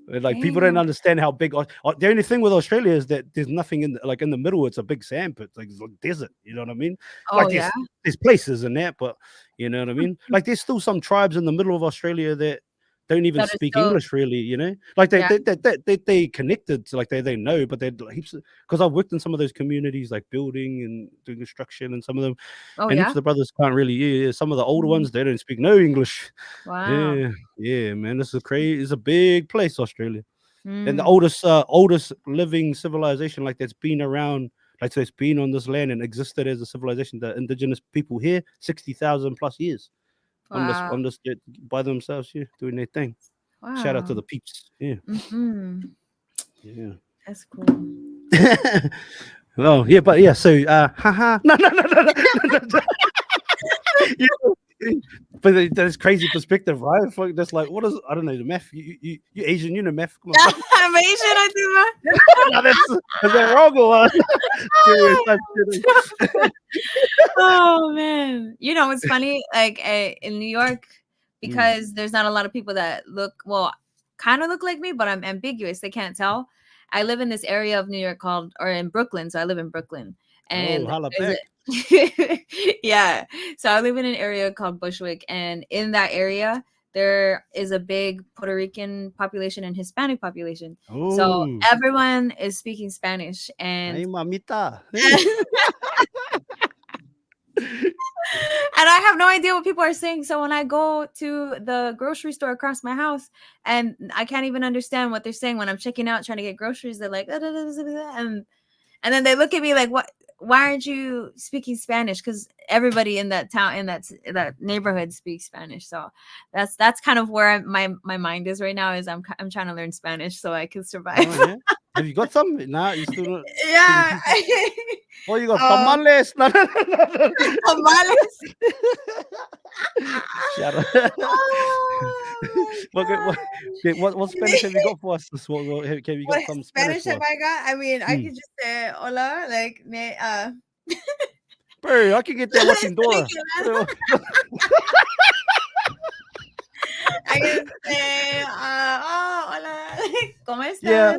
Like, people don't understand how big. The only thing with Australia is that there's nothing in the middle. It's a big sand pit, like it's like desert. You know what I mean? Oh, like yeah. There's places in that, but you know what I mean. Like, there's still some tribes in the middle of Australia that don't even speak English, really. You know, like they connected to, like they know, but they're heaps. Because I've worked in some of those communities, like building and doing construction, and some of them. Oh, and yeah. heaps of the brothers can't really. Yeah, some of the older ones, they don't speak no English. Wow. Yeah, man, this is crazy. It's a big place, Australia. And the Mm. oldest living civilization, like, that's been around, like, so it's been on this land and existed as a civilization, the indigenous people here, 60,000 plus years on this by themselves here, doing their thing. Wow. Shout out to the peeps. Yeah. Yeah. That's cool. Well, yeah, but yeah, so haha. No. But that's crazy perspective, right? That's like, what is, I don't know, the math. You Asian, you know math. Come on. I'm Asian, I do math. No, is that wrong or what? Oh man, it's funny. Like in New York, because there's not a lot of people that kind of look like me, but I'm ambiguous. They can't tell. I live in this area of New York in Brooklyn. So I live in Brooklyn, and holla back. yeah. So I live in an area called Bushwick, and in that area there is a big Puerto Rican population and Hispanic population. So everyone is speaking Spanish, and Ay, mamita. And I have no idea what people are saying. So when I go to the grocery store across my house, and I can't even understand what they're saying when I'm checking out trying to get groceries, they're like, and then they look at me like, what? Why aren't you speaking Spanish? Because everybody in that town, in that neighborhood, speaks Spanish. So that's kind of where my mind is right now. Is I'm trying to learn Spanish so I can survive. Oh, yeah. Have you got some? Nah, you still don't. Yeah. Oh, you got tamales. No. Tamales. Shut up. What Spanish have you got for us? Have you got some Spanish have I got? I mean, I could just say hola, like Bro, I can get that watching Dora. I can say, hola, ¿cómo estás? Yeah.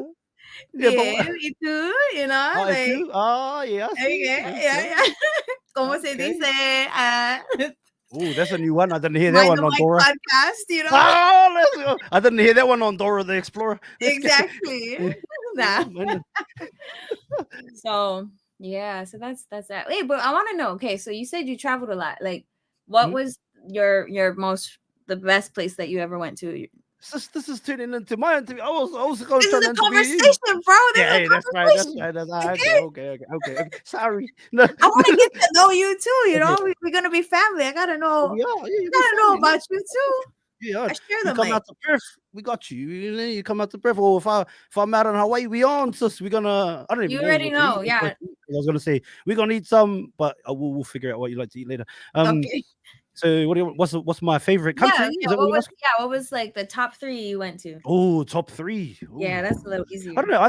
Yeah, but Bien, y tú, you know, oh, like, too? Oh, yeah, I see. okay, yeah. ¿Cómo se Okay. dice? Oh, that's a new one. I didn't hear that Mind one the on Mic Dora. podcast, you know? Oh, let's go. I didn't hear that one on Dora the Explorer. Let's go. Exactly. Nah. Man. So yeah, so that's that. Wait, but I want to know. Okay, so you said you traveled a lot. Like, what Mhm. was your most the best place that you ever went to? This is turning into my interview. I was going This to is turn a into you. conversation, bro. This Yeah, is a hey, that's right. That's conversation. right. That's Okay. okay. Sorry. No, I want to get to know you too. You okay. know, we're gonna be family. I gotta know. We are. Yeah, I we gotta know family. No? about you too. Yeah, I share you the come mic. out to Perth, we got you. You come out to Perth, or if I'm out in Hawaii, we on. Sis, we're gonna. I don't even You know already what to eat. know. Yeah. I was gonna say we're gonna eat some, but we'll figure out what you like to eat later. Okay. So what's my favorite country? Yeah. Is that what you're asking? What was like the top 3 you went to? Oh, top 3. Yeah, Ooh. that's a little I easier. don't know.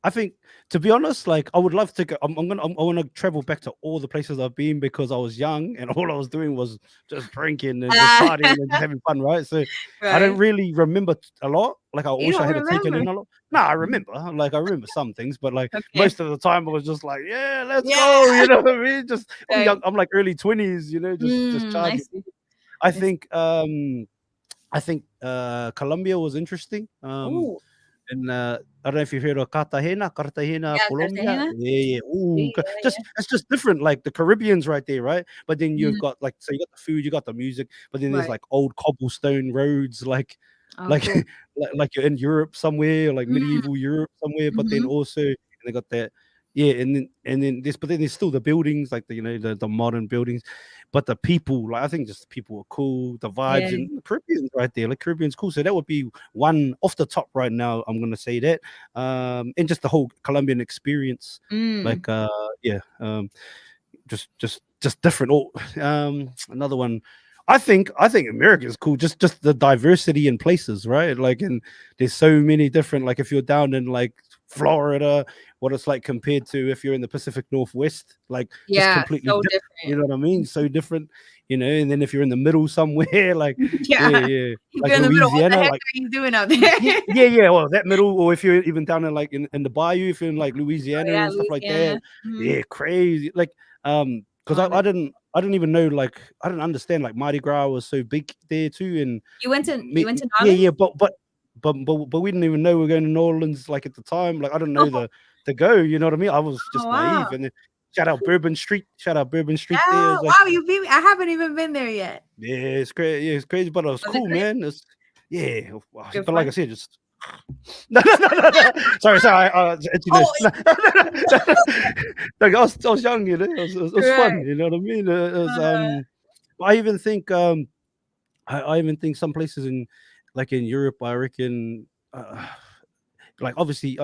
I think to be honest, like I would love to go. I want to travel back to all the places I've been because I was young and all I was doing was just drinking and just partying and just having fun, right? So I don't Right. really remember a lot. Like I You wish I don't had taken remember. in a lot. No, I remember. Like I remember some things, but like Okay. most of the time I was just like, yeah, let's Yeah. go. You know what I mean? Just I'm Right. young. I'm like early 20s. You know, just I charging. see. I think Colombia was interesting. Oh, And I don't know if you've heard of Cartagena, yeah, Colombia. Cartagena. Yeah. Ooh, Sí, just it's just different. Like the Caribbean's right there, right? But then you've Mm, got like so you got the food, you got the music, but then there's right. like old cobblestone roads, like Oh, like cool. like you're in Europe somewhere, or like Mm, medieval Europe somewhere. But then mhm. also they got that. Yeah, and then this, but then there's still the buildings, like the modern buildings, but the people, like I think just the people are cool, the vibes, Yeah. and the Caribbean's right there. Like Caribbean's cool, so that would be one off the top right now. I'm gonna say that, and just the whole Colombian experience, Mm, like yeah, just different. Or another one. I think America is cool. Just the diversity in places, right? Like, and there's so many different. Like, if you're down in like Florida, what it's like compared to if you're in the Pacific Northwest, like just yeah, completely so different. You different. know what I mean? So different. And then if you're in the middle somewhere, like yeah, Yeah. yeah, If like you're in the middle, what the Louisiana, heck like are you doing out there? yeah. Well, that middle, or if you're even down in like in the bayou, if you're in like Oh, Louisiana yeah, and stuff like Louisiana. that, yeah, crazy. Like, because Oh, I didn't even know, like I didn't understand like Mardi Gras was so big there too, and you went to New yeah, Orleans? but we didn't even know we were going to New Orleans like at the time. Like I didn't know Oh, the go. You know what I mean? I was oh, just wow. naive, and then shout out Bourbon Street. There, Yeah, it's like wow, you beat me. I haven't even been there yet. yeah, it's crazy. Yeah, it's crazy, but it was Was it cool, crazy? man. Yeah, Good but like fun? I said, just no. Sorry. Oh, No. Like I was young, it was fun. right. You know what I mean? It was Uh, I even think I even think some places in like in Europe, I reckon. Like obviously,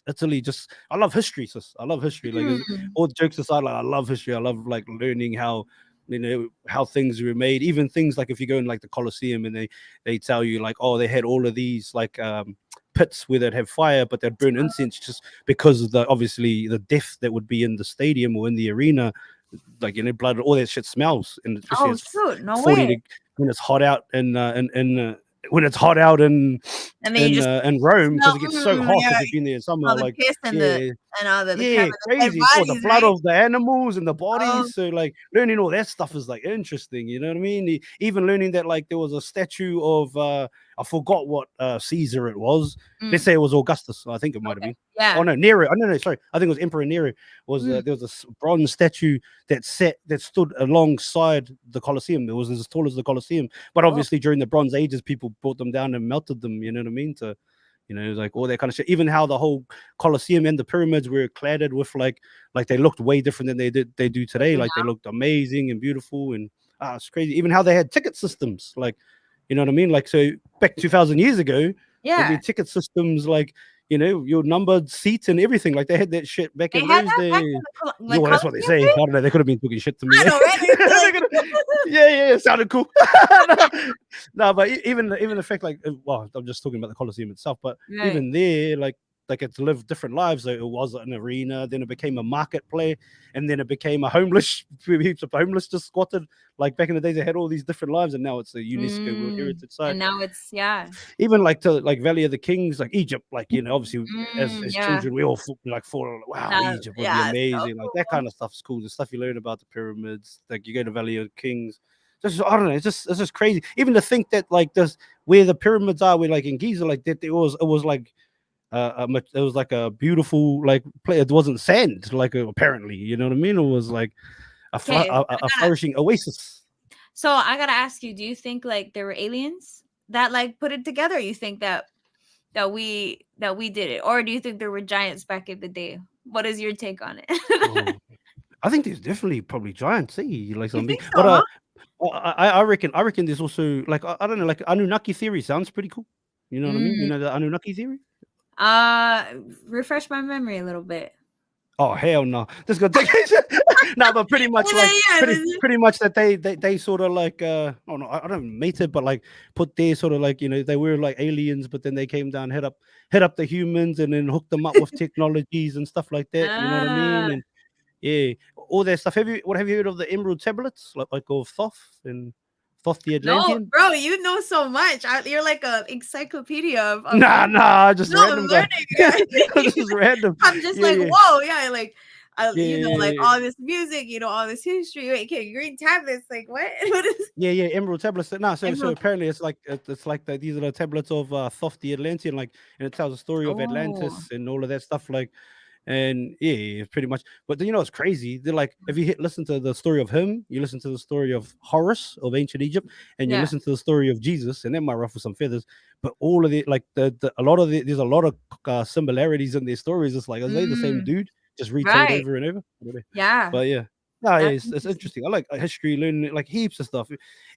Italy. Just I love history, sis. I love history. Like mm, all jokes aside, like I love history. I love like learning how how things were made. Even things like if you go in like the Colosseum and they tell you like, oh, they had all of these like pits where they'd have fire, but they'd burn incense just because of the obviously the death that would be in the stadium or in the arena. Like blood, all that shit smells, and especially oh, it's shoot. No 40 way. when it's hot out and when it's hot out And then you just in Rome because smell, it gets so hot yeah, if you've been there in summer. all the Like piss and yeah, all the kind yeah, of the dead crazy. Or the bodies, blood right? of the animals and the Oh, bodies. So like learning all that stuff is like interesting. You know what I mean? Even learning that like there was a statue of I forgot what Caesar it was. Let's mm, say it was Augustus. I think it might have okay. been. Oh Yeah. no, Nero. Oh, no, sorry. I think it was Emperor Nero. Was Mm, there was a bronze statue that stood alongside the Colosseum. It was as tall as the Colosseum. But oh, obviously during the Bronze Ages, people brought them down and melted them. You know what I mean? To like all that kind of shit. Even how the whole Colosseum and the pyramids were cladded with like they looked way different than they do they today. do Like they now. looked amazing and beautiful, and it's crazy. Even how they had ticket systems, like you know what I mean. Like so back 2,000 years ago, there'd be Yeah. ticket systems like your numbered seat and everything. Like they had that shit back They in had those that back days. in the Yeah, well, that's what they Colosseum say. I days? don't know. They could have been talking shit to me. I know, right? They Like, could have- yeah, it sounded cool. No, but even the fact, like, well, I'm just talking about the Colosseum itself, but right. even there, like, like it's lived different lives. So it was an arena, then it became a marketplace, and then it became a homeless heaps of homeless just squatted. Like back in the days, they had all these different lives, and now it's a UNESCO World Heritage Site. And now it's Even like to like Valley of the Kings, like Egypt, like obviously as yeah. children we all like thought, wow, Egypt would be So amazing. Like that cool. kind of stuff's cool. The stuff you learn about the pyramids, like you go to Valley of the Kings. Just I don't know, it's just crazy. Even to think that like this where the pyramids are, where like in Giza, like that it was like it was like a beautiful like play. It wasn't sand, like apparently, you know what I mean? It was like Okay, a flourishing oasis. so I gotta ask you, do you think like there were aliens that like put it together? Or you think that we did it, or do you think there were giants back in the day? What is your take on it? Oh, I think there's definitely probably giants, see, like You something. think so, But huh? I reckon there's also like I don't know, like Anunnaki theory sounds pretty cool. You know what I mean? You Mm, know the Anunnaki theory? uh, refresh my memory a little bit. Oh hell no! This is gonna take no, but pretty much like Yeah, pretty much that they sort of like oh no, I don't mate it, but like put their sort of like they were like aliens, but then they came down, hit up the humans, and then hooked them up with technologies and stuff like that. You know what I mean? ah, And yeah, all that stuff. Have you heard of the Emerald tablets, like of Thoth and Thoth the no, Atlantean? bro, you know so much. You're like a encyclopedia of Nah, just a no, I'm random guy. learning. Yeah. Just random. I'm just Yeah, like, yeah, whoa, yeah, like, yeah, you know, yeah, like yeah. all this music, you know, all this history. Wait, okay, green tablets, like what? What is Yeah, Emerald tablets. No, so emerald? apparently it's like these are the tablets of Thoth the Atlantean, like, and it tells the story of Oh, Atlantis and all of that stuff, like, and yeah, pretty much. But it's crazy. They're like, if you listen to the story of him, you listen to the story of Horus of ancient Egypt, and you yeah. listen to the story of Jesus, and that might ruffle some feathers. But all of it, like a lot of there's a lot of similarities in their stories. It's like, are they the same Mm, dude, just retold right. over and over? I don't know. Yeah. But yeah. No, yeah, That's it's interesting. interesting. I like history, learning like heaps of stuff.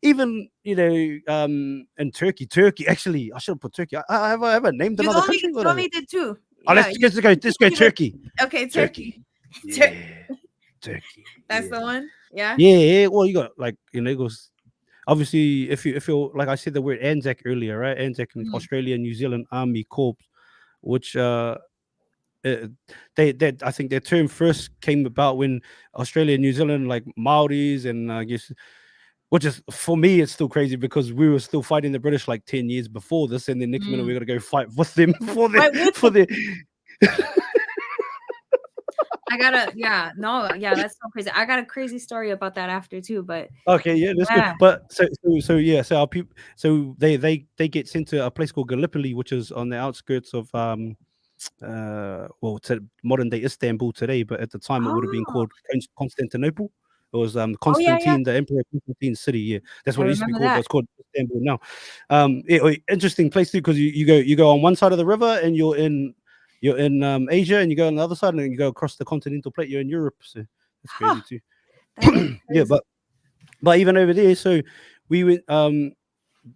Even in Turkey. Actually, I should have put Turkey. Have I ever named You another only country? What you is only it? did two. Oh, Yeah. let's go You did- Turkey. okay, Turkey. Turkey. Tur- Yeah, Turkey. That's Yeah, the one. Yeah. yeah, yeah. Well, you got like it goes. Obviously, if you're like I said the word Anzac earlier, right? Anzac in Mhm. Australia, New Zealand Army Corps, which uh, they I think their term first came about when Australia and New Zealand like Maoris and I guess which is for me it's still crazy because we were still fighting the British like 10 years before this, and then next minute Mm. we're gonna go fight with them for Right the with for the I gotta, yeah, no, yeah, that's so crazy. I got a crazy story about that after too, but Okay, yeah, that's good. yeah. But yeah, so our people, so they get sent to a place called Gallipoli, which is on the outskirts of well, to modern day Istanbul today, but at the time it would have been Oh, called Constantinople. It was oh yeah, yeah. Constantine, the Emperor Constantine's city. Yeah, that's I what it used to be remember called, but that. it's called Istanbul now. Interesting place too because you go on one side of the river and you're in Asia, and you go on the other side and you go across the continental plate. You're in Europe, so that's Huh, crazy too. that is Yeah, crazy. but even over there, so we went.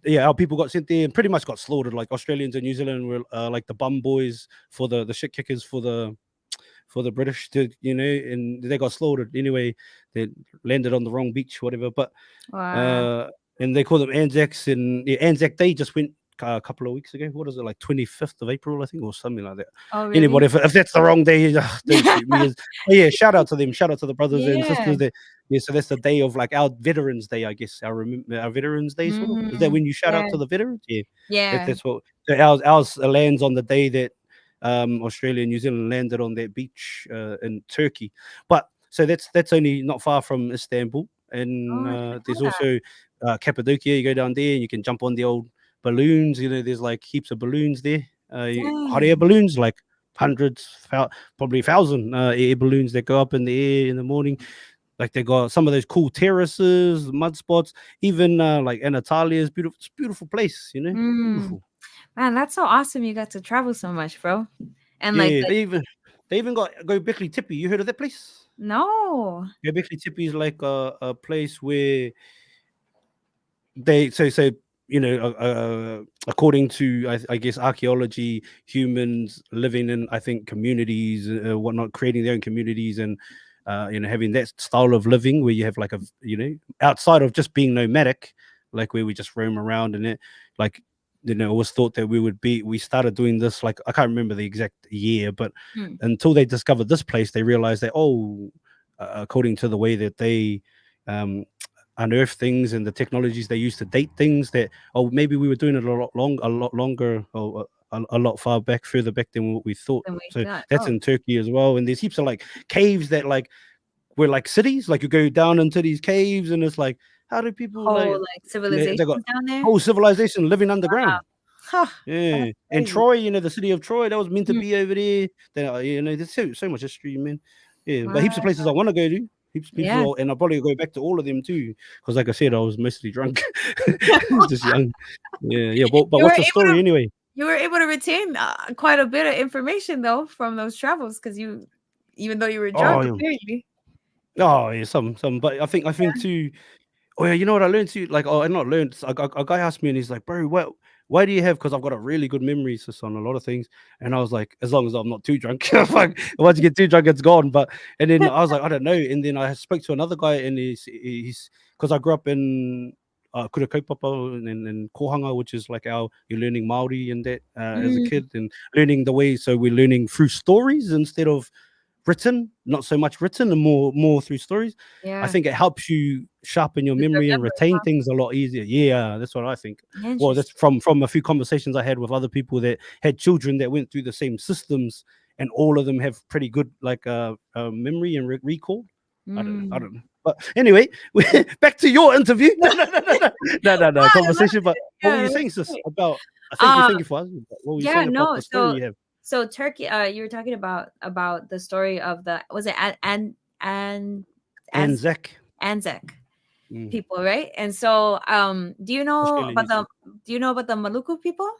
Yeah, our people got sent there and pretty much got slaughtered. Like Australians and New Zealand were like the bum boys for the shit kickers for the British, and they got slaughtered anyway. They landed on the wrong beach, whatever. But Wow. uh, and they call them Anzacs, and yeah, Anzac Day just went a couple of weeks ago. What is it, like 25th of April, I think, or something like that. Oh Anybody, really? if that's the wrong day, don't shoot me. Yeah, shout out to them, shout out to the brothers and Yeah. sisters that. Yeah, so that's the day of like our Veterans Day, I guess. Our Veterans Day, sort of. Is that Mm, when you shout yeah, out to the veterans? Yeah, yeah. that's what. So ours lands on the day that Australia and New Zealand landed on that beach in Turkey. But so that's only not far from Istanbul, Oh, and I didn't there's know that. also Cappadocia. You go down there and you can jump on the old balloons. There's like heaps of balloons there. Hot air Dang. balloons, like hundreds, probably 1,000 air balloons that go up in the air in the morning. Like they got some of those cool terraces, mud spots, even like Anatolia's beautiful. It's a beautiful place, Mm. beautiful. Man, that's so awesome. You got to travel so much, bro. And like, Yeah, they even got Göbekli Tepe. You heard of that place? no. Göbekli Tepe is like a place where they so according to I guess archaeology, humans living in I think communities, whatnot, creating their own communities and having that style of living where you have like outside of just being nomadic, like where we just roam around and it like it was thought that we started doing this, like, I can't remember the exact year, but Mm. until they discovered this place, they realized that, according to the way that they um, unearth things and the technologies they use to date things, that, maybe we were doing it a lot longer, or a lot further back than what we thought. Then we So got that's in Turkey as well, and there's heaps of like caves that like were like cities, like you go down into these caves and it's like, how do people whole like, like they got civilizations down there. whole civilization living underground. Huh, Yeah, that's and crazy. Troy, the city of Troy, that was meant to Mm. be over there. Then there's so much history, man. Yeah, but heaps of Wow. places I want to go to. Heaps Yeah. of, and I'll probably go back to all of them too, because like I said, I was mostly drunk, just young. Yeah, yeah. But You were what's the able story to anyway? you were able to retain quite a bit of information though from those travels because even though you were Oh, drunk, yeah. apparently. Oh, yeah, some, but I think too. Oh yeah, you know what I learned too? Like, I not learned. A guy asked me, and he's like, "Bro, why do you have?" Because I've got a really good memory system on a lot of things. And I was like, as long as I'm not too drunk. Fuck, once you get too drunk, it's gone. But and then I was like, I don't know. And then I spoke to another guy, and he's because I grew up in Kura Kaupapa and Kohanga, which is like you're learning Maori and that as a Mm, kid, and learning the way. So we're learning through stories instead of written, not so much written, and more through stories. I yeah. think it helps you sharpen your With the memory and memory, retain huh? things a lot easier. Yeah, that's what I think. Well, that's Interesting. from a few conversations I had with other people that had children that went through the same systems, and all of them have pretty good like memory and recall. I Mm. don't know. But anyway, back to your interview. No, I love conversation. But it. what were Yeah, you that's saying, sis? great. About Um, thank you for asking. What were you yeah, saying about no. the story So you have? so Turkey. You were talking about the story of the was it an And Az Zach, Anzac mm, people, right? And so Australia, New Zealand. do you know about the Maluku people?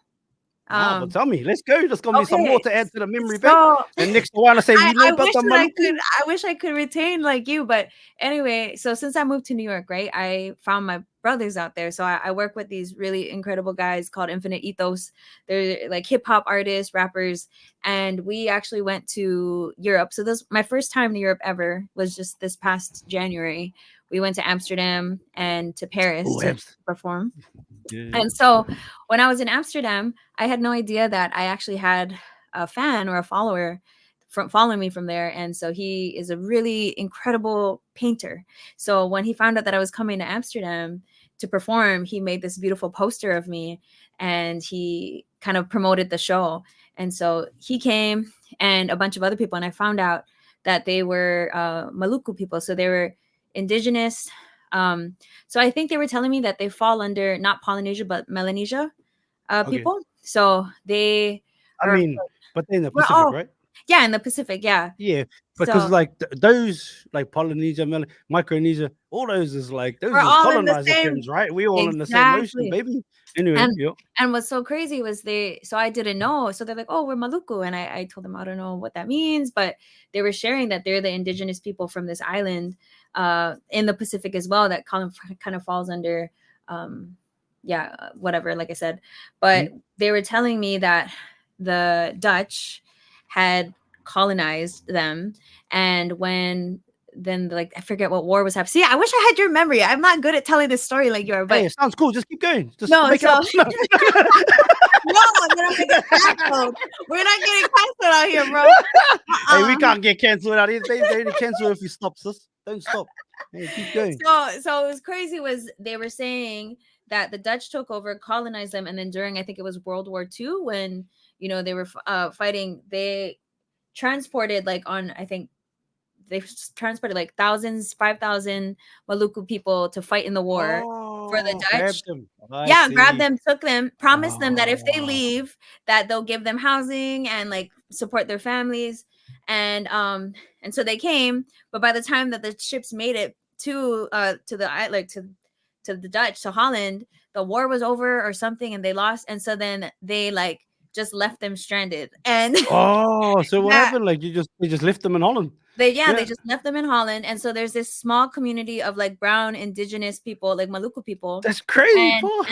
But Um, tell me, let's go. There's gonna be some more okay. to add to the memory bank. So And next one, I say, I we know I about wish the that Maluku. I wish I could retain like you, but anyway, so since I moved to New York, right, I found my brothers out there. So I work with these really incredible guys called Infinite Ethos. They're like hip hop artists, rappers, and we actually went to Europe. So this my first time to Europe ever was just this past January. We went to Amsterdam and to Paris Oh, to abs. perform. Yeah. And so when I was in Amsterdam, I had no idea that I actually had a fan or a follower from following me from there. And so he is a really incredible painter. So when he found out that I was coming to Amsterdam to perform, he made this beautiful poster of me and he kind of promoted the show. And so he came and a bunch of other people. And I found out that they were Maluku people. So they were indigenous. So I think they were telling me that they fall under not Polynesia but Melanesia Okay. people. So they I are mean, but they're in the we're Pacific, all right? yeah in the Pacific, yeah. Yeah, because So like those like Polynesia, Micronesia, all those is like we're those is all in the colonizer same terms, right? We all in the same ocean, exactly. baby. Anyway, And yep. and what's so crazy was so I didn't know. So they're like, oh, we're Maluku. And I told them I don't know what that means, but they were sharing that they're the indigenous people from this island in the Pacific as well that kind of falls under yeah, whatever, like I said. But Mhm. they were telling me that the Dutch had colonized them and when then like I forget what war was happening. See, I wish I had your memory. I'm not good at telling this story like you are, Hey, but it sounds cool. Just keep going. Just no, make it so up. No. no, I'm gonna get canceled. We're not getting canceled out here, bro. Hey, we Uh-uh. can't get cancelled out here. They only cancel if you stop, sis. Don't stop. Hey, keep going. So it was crazy was they were saying that the Dutch took over, colonized them, and then during I think it was World War II when they were fighting, they transported like on I think they transported like thousands, 5,000 Maluku people to fight in the war for the Oh, Dutch. grab them. I Yeah, grabbed see. them, took them, promised them that if they Oh. leave, that they'll give them housing and like support their families. And so they came, but by the time that the ships made it to the like to the Dutch, to Holland, the war was over or something and they lost. And so then they like just left them stranded. And Oh, so what yeah, happened? Like they just left them in Holland. they Yeah, just left them in Holland. And so there's this small community of like brown indigenous people, like Maluku people. that's crazy, And Paul.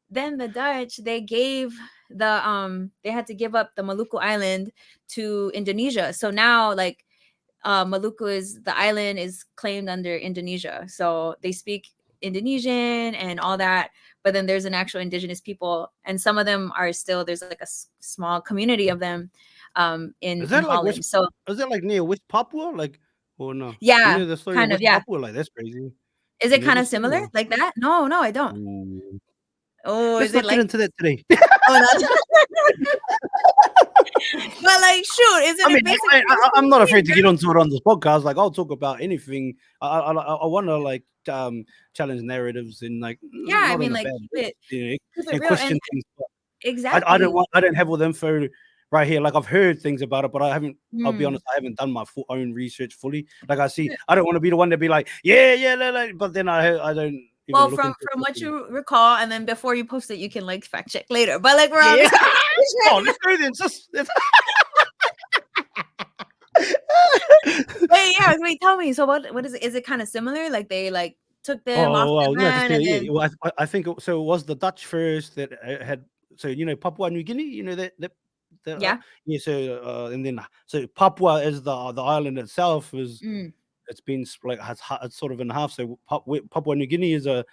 then the Dutch, they gave they had to give up the Maluku island to Indonesia. So now like Maluku is the island is claimed under Indonesia. So they speak Indonesian and all that, but then there's an actual indigenous people, and some of them are still, there's like a small community of them in Holland. So is that like near West Papua, like, or no? You yeah, know the story of kind of, West yeah. Papua, like that's crazy. Is You it know kind the of story? similar Or? like that? No, I don't. Ooh. Oh, Let's is it not get like, into that today. oh, that's but like, shoot, isn't I mean, it basically I'm not afraid to get onto it on this podcast. Like, I'll talk about anything. I want to like challenge narratives and like yeah, I not mean, in a like bad way, keep it and real, and question things. But I exactly. don't have all the info right here. Like I've heard things about it, but I haven't. I'll be Hmm. honest, I haven't done my own research fully. Like I don't want to be the one to be like, yeah, but then I don't even Well, look from into it what properly. you recall, and then before you post it, you can like fact check later. But like, we're Yeah, obviously oh, let's go then. wait, yeah, wait, tell me. So what is it? Is it kind of similar? Like they like took them off Oh the well, yeah, just land and yeah. then Well, I think so. It was the Dutch first that had. So Papua New Guinea. yeah. Yeah. So and then so Papua is the island itself is Mm, it's been like it's sort of in half. So Papua New Guinea is they're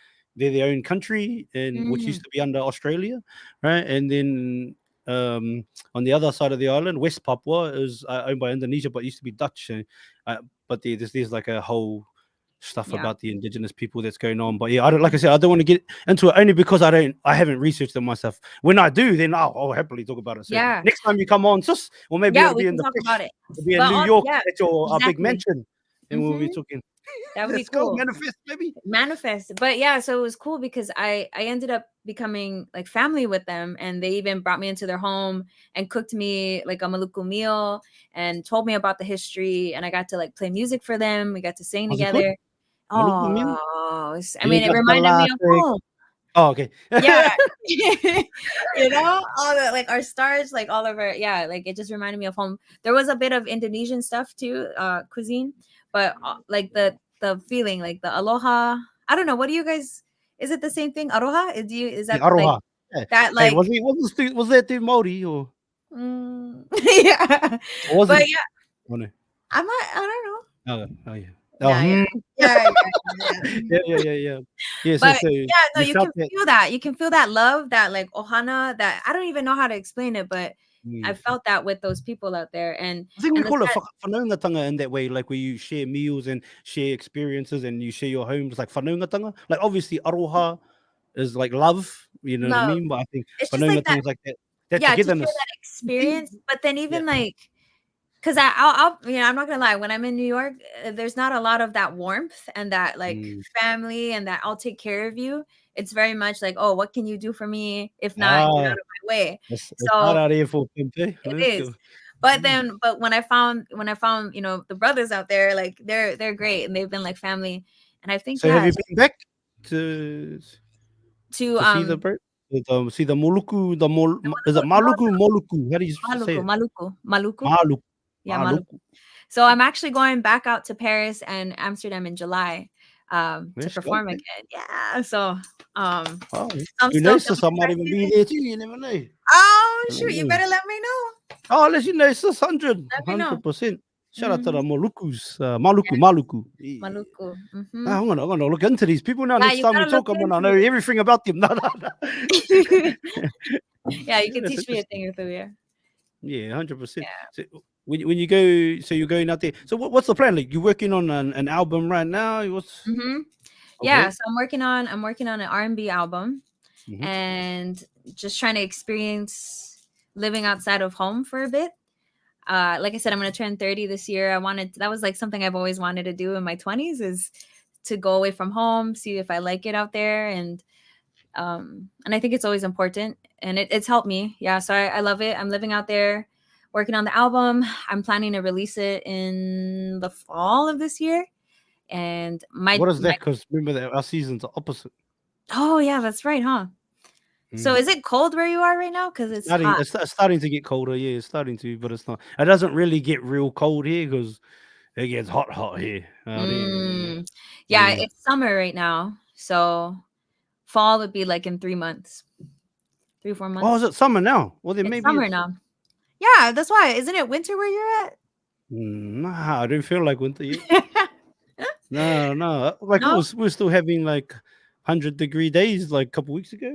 their own country and which mm, used to be under Australia, right? And then on the other side of the island, West Papua is owned by Indonesia, but used to be Dutch. But there's like a whole stuff yeah. about the indigenous people that's going on. But yeah, I don't like I said, I don't want to get into it only because I haven't researched it myself. When I do, then I'll happily talk about it. So Yeah. next time you come on, just or maybe Yeah, it'll we be in can the talk flesh, about it. it'll be in But New York yeah, at your big exactly. mansion, and we'll be Hmm. talking. That would be Let's go cool. manifest, maybe. Manifest. But yeah, so it was cool because I ended up becoming like family with them, and they even brought me into their home and cooked me like a maluku meal and told me about the history, and I got to like play music for them. We got to sing How's it good? together. Maluku meal? Oh, I mean, it Ligat reminded me of Galate. home. Oh, okay. Yeah. All the like our stars, like all of our, yeah, like it just reminded me of home. There was a bit of Indonesian stuff too, cuisine, but like the feeling, like the aloha. I don't know. What do you guys? Is it the same thing? Aloha? Is The that like aroha. Yeah. that Hey, like? was that the Maori or Yeah, was but it? yeah, Oh no. I don't know. Oh yeah. Oh Nah, yeah, yeah, yeah. yeah. Yeah. But So yeah, no, you you felt can that. feel that. You can feel that love, that like ohana, that I don't even know how to explain it, but I Mm. felt that with those people out there. I think we And the call it sad, whanaungatanga in that way, like where you share meals and share experiences and you share your homes, like whanaungatanga. Like obviously aroha is like love, you know what I love. mean? But I think It's just like that, whanaungatanga is like that yeah, to share togetherness. that experience. But then Yeah. even like, because I'm not gonna lie, when I'm in New York, there's not a lot of that warmth and that like Mm. family and that I'll take care of you. It's very much like, oh, what can you do for me? If not, get out Ah, of my way. it's hard So out here for Pimpe. it Let's is. go. But Mm. then, but when I found, the brothers out there, like they're great and they've been like family. And I think, So have yeah, you been back to to to see the bird? See the Moluku, is it Maluku, Moluku? How do you say Maluku, it? Maluku, Maluku. Maluku, Yeah, Maluku. Maluku. So I'm actually going back out to Paris and Amsterdam in July to Let's go. perform again. Yeah. So Oh, I'm who stoked. knows? I'm Sis, I might excited even to be be there too. You never know. I there. Oh don't shoot, you know. better let me know. Oh, let you know, sis, 100, Let me know. 100%. Shout out to the Hmm. Molukus, Maluku. Yeah. Maluku. Ah, I'm gonna look into these people now. Yeah, Next you time we gotta look talk, I'm gonna know into everything about them. No. it. Yeah, you Yeah, can that's teach me a interesting. thing or two. Yeah. Yeah, 100%. Yeah. So when you go, so you're going out there. So what's the plan? Like you working on an album right now? What's Hmm. Yeah. okay? So I'm working on an R&B album Hmm. and just trying to experience living outside of home for a bit. Like I said, I'm gonna turn 30 this year. That was like something I've always wanted to do in my 20s, is to go away from home, see if I like it out there, and I think it's always important, and it's helped me. Yeah, so I love it. I'm living out there, working on the album. I'm planning to release it in the fall of this year, and What is my that? Because remember that our seasons are opposite. oh yeah, that's right, huh? So Mm. is it cold where you are right now? Because it's hot. It's starting to get colder. Yeah, it's starting to, but it's not. It doesn't really get real cold here because it gets hot here out here. Mm. Yeah, Yeah. it's summer right now, so fall would be like in 3 months, 3 4 Oh, is months. it summer now? Well, then It's maybe summer it's. now. Yeah, that's why. Isn't it winter where you're Nah, I don't feel like winter yet. at? No. Like No? we were still having like 100-degree days like a couple weeks ago.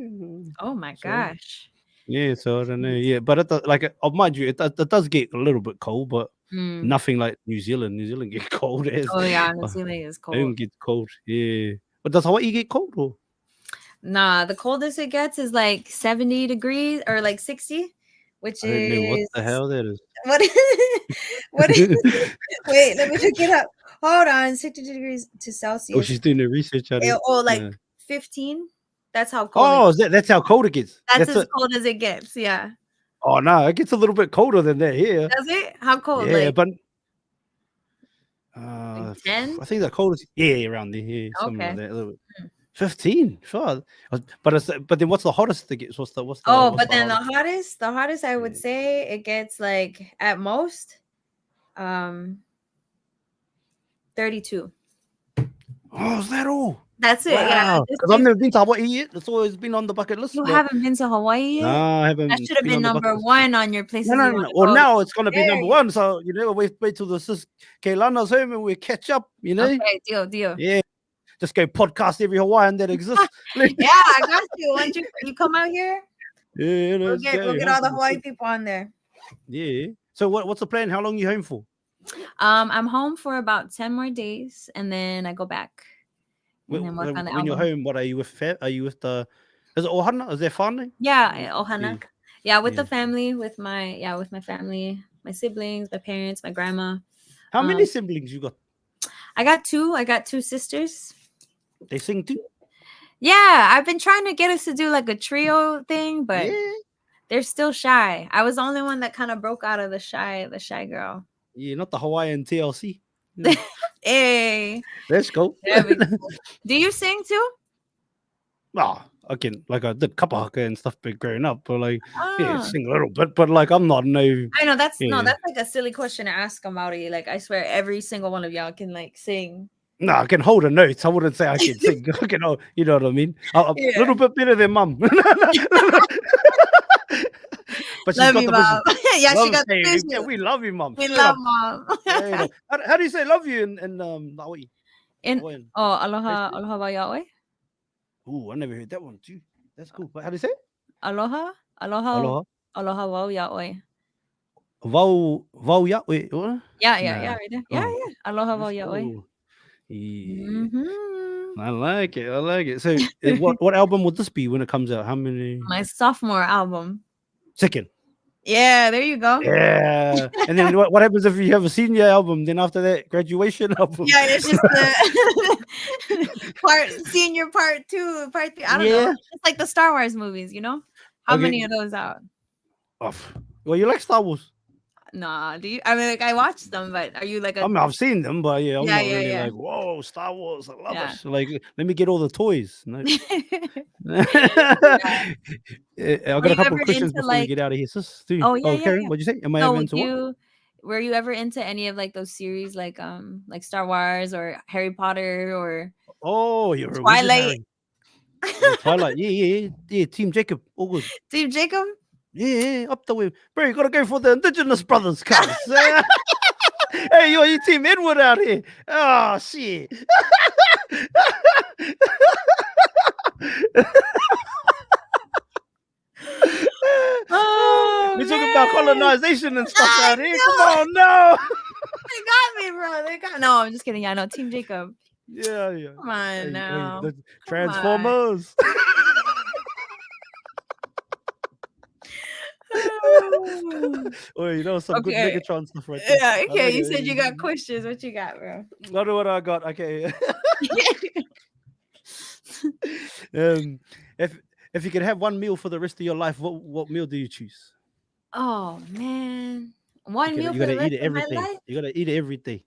Oh my So gosh. yeah, so I don't know. Yeah, but mind you, it does get a little bit cold, but Mm. nothing like New Zealand. New Zealand get cold as Oh yeah, New uh, Zealand is cold. home gets cold. Yeah, but does Hawaii get cold or? Nah, the coldest it gets is like 70 degrees or like 60, which I don't know what is the hell that is. what what is wait, let me look it up. Hold on, 60 degrees to Oh, Celsius. she's doing the research out here. Oh, like Yeah. 15. That's how cold it Oh, gets. that's how cold it gets. That's That's as it. cold as it gets. Yeah. Oh no, it gets a little bit colder than that here. Does it? How cold? Yeah, Like but 10? I think the coldest, yeah, around there, yeah, something like Okay. that. A little bit. Mm. 15, sure. But then what's the hottest it gets? Oh, What's but the then hottest? the hottest I would Yeah. say it gets like at most um 32. Oh, is that all? That's it. Yeah. Wow. Because I've never been to Hawaii yet. It's always been on the bucket list, You but haven't been to Hawaii no, yet? I That haven't should have been been on the bucket number list. one on your No, places no, you no, want no. to Well, go. now it's gonna be There number you one. So wait till the sis Keilana's home and we catch up. Okay, deal. Yeah. Just go podcast every Hawaiian that exists. Yeah, I got you. Once you come out here, Yeah, let's go. we'll get all the Hawaii 100%. people on there. Yeah. So what's the plan? How long you home for? I'm home for about 10 more days and then I go back and then work on the When you're album. home, what are you with? Are you with the? Is it Ohana? Is there family? Yeah, Yeah. Ohana. Yeah, with Yeah. the family, with my family, my siblings, my parents, my grandma. How many siblings you got? I got two sisters. They sing too. Yeah, I've been trying to get us to do like a trio thing, but Yeah. they're still shy. I was the only one that kind of broke out of the shy girl. Yeah, not the Hawaiian TLC. Yeah. Hey, Let's go. there we go. Do you sing too? Again, like I did kapahaka and stuff but growing up, but like yeah, Oh, sing a little bit, but like I'm not no I know that's no, yeah. that's like a silly question to ask a Maori. Like I swear, every single one of y'all can like sing. No, I can hold a note. I wouldn't say I can sing. I can, you know what I mean? A Yeah, little bit better than mum. But she's love got you, the mom. vision. Yeah, she Love, got the hey, vision. we love you, mum. We Straight love up. mom. Yeah. How do you say love you in Hawaii? In Hawaiian. aloha wa yaoi. Ooh, I never heard that one too. That's cool. But how do you say it? Aloha Aloha. wa yaoi. Vau ya. Wait, what? Yeah, Nah. right there. Yeah, Oh, aloha wa that's yaoi. cool. Yeah. Mhm. I like it. I like it. So, what album would this be when it comes out? How many? My sophomore album. Second. Yeah, there you go. Yeah. And then what happens if you have a senior album? Then after that, graduation album. Yeah, it's just the senior part 2, part 3. I don't know. Yeah. It's like the Star Wars movies, you know? How many Okay. of those out? Well, you like Star Wars? Nah, do you? I mean, like I watched them, but are you like I a mean, I've seen them, but yeah, I'm not really yeah. like, whoa, Star Wars. I love Yeah. it. Like, let me get all the toys. No. Yeah. I've Were got a you couple ever of questions into before we like get out of here, sis. Too. oh yeah, Oh, yeah, Karen, yeah. what'd you say? Am I ever No, into what? were you ever into any of like those series like Star Wars or Harry Potter or Oh, you're a Twilight? visionary. Yeah, Twilight. Yeah. Team Jacob. All good. Team Jacob? Yeah, up the way. Bro, you gotta go for the Indigenous brothers, cuz. Hey, you Team Edward out here. Oh, shit. Oh, We're talking about man. colonization and stuff I out here. know. Come on, no. They got me, bro. No, I'm just kidding. Yeah, no, Team Jacob. Yeah. Come on Hey, now. the Come on. Transformers. Oh, you know some good Okay. Megatron stuff right there. Yeah, I okay. like You it. said you got questions. What you got, bro? I know what I got. Okay. um, if you could have one meal for the rest of your life, what meal do you choose? Oh man. One meal You for the gotta rest eat it of my every day. life? You gotta eat it every day.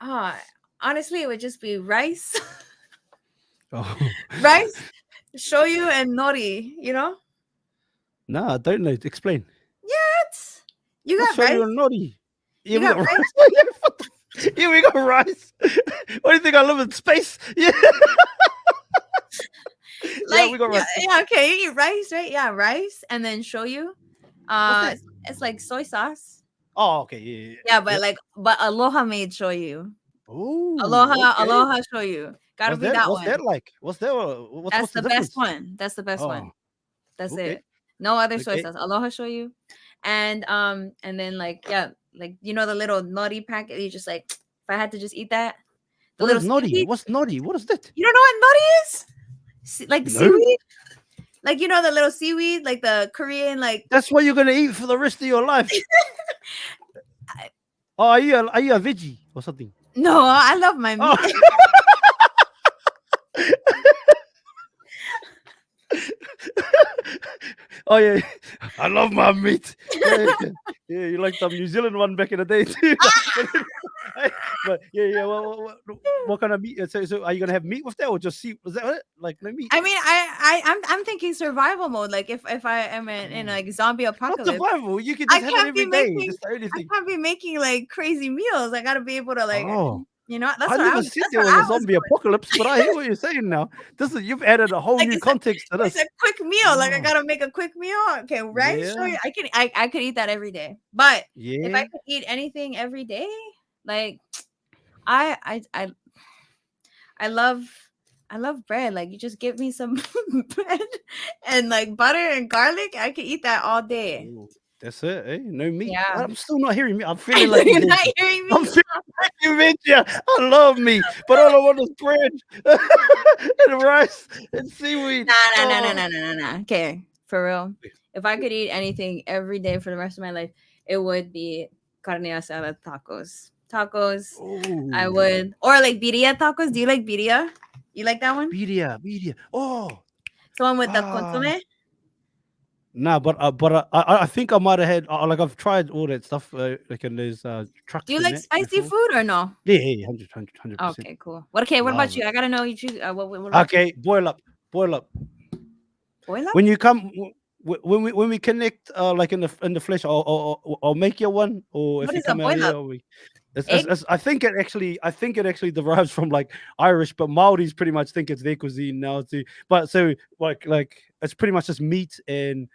Oh, honestly, it would just be rice. Oh. Rice, shoyu, and nori, you know? No, I don't know. Explain. What? You What's got shoyu rice? and nori? Yeah, You we got got rice? rice. Yeah, we got rice. What do you think? I live in space? Yeah. Yeah, we got rice. Yeah, okay. You eat rice, right? Yeah, rice and then shoyu. What's that? It's like soy sauce. Oh, okay. Yeah. Yeah, but but Aloha made shoyu. Oh, Aloha, okay. aloha shoyu. Gotta be that What's that one. like? What's that? That's What's the the best difference? one. That's the best Oh, one. That's okay, it. No other soy okay. sauce. Aloha shoyu. And then like yeah, like you know the little nori packet. You just like if I had to just eat that, the What is little nori? seaweed. What's nori? What is that? You don't know what nori is? Like the No, seaweed? Like you know the little seaweed, like the Korean, like that's what you're gonna eat for the rest of your life. Oh, are you a veggie or something? no, I love my Oh, meat. oh yeah, I love my meat. Yeah, yeah, yeah. You like some New Zealand one back in the day too. But yeah. What kind of meat? So are you gonna have meat with that or just see? Was that it? Like no meat? I mean, I'm thinking survival mode. Like if I am in Oh. like zombie It's not apocalypse, survival. You can I just have it can't be every day. making That's the only I thing. can't be making like crazy meals. I gotta be able to like Oh, you know that's I what I never was said that's there what was a I was zombie apocalypse, but I hear what you're saying now. You've added a whole like new context to it's this. a quick meal. Like I Oh, gotta make a quick meal. Okay, right? Sure. yeah, I could eat that every day. But if I yeah. could eat anything every day, like I I I I love I love bread. Like you just give me some bread and like butter and garlic. I could eat that all day. Ooh, that's it, eh? No meat. Yeah. I'm still not hearing meat. I'm I feeling know like a you're not veggie. hearing I'm me. feeling like a veggie. I love meat, but all I want is bread and rice and seaweed. Oh, Nah. Okay, for real. If I could eat anything every day for the rest of my life, it would be carne asada tacos. Tacos, I oh, would, or like birria tacos. Do you like birria? You like that one? media. Oh, The one with the ah. consomme? Nah, I think I might have had like I've tried all that stuff like in those Do you trucks and like that spicy before. food or no? Yeah, 100%. Okay, cool. What about Love it. you? I gotta know you choose. What about you? Okay, boil up. Boil up? When you come, when we connect, like in the flesh, I'll make you one. Or if What you is a come out boil here, up? it's, Egg? I think it actually derives from like Irish, but Maoris pretty much think it's their cuisine now too. But so like it's pretty much just meat and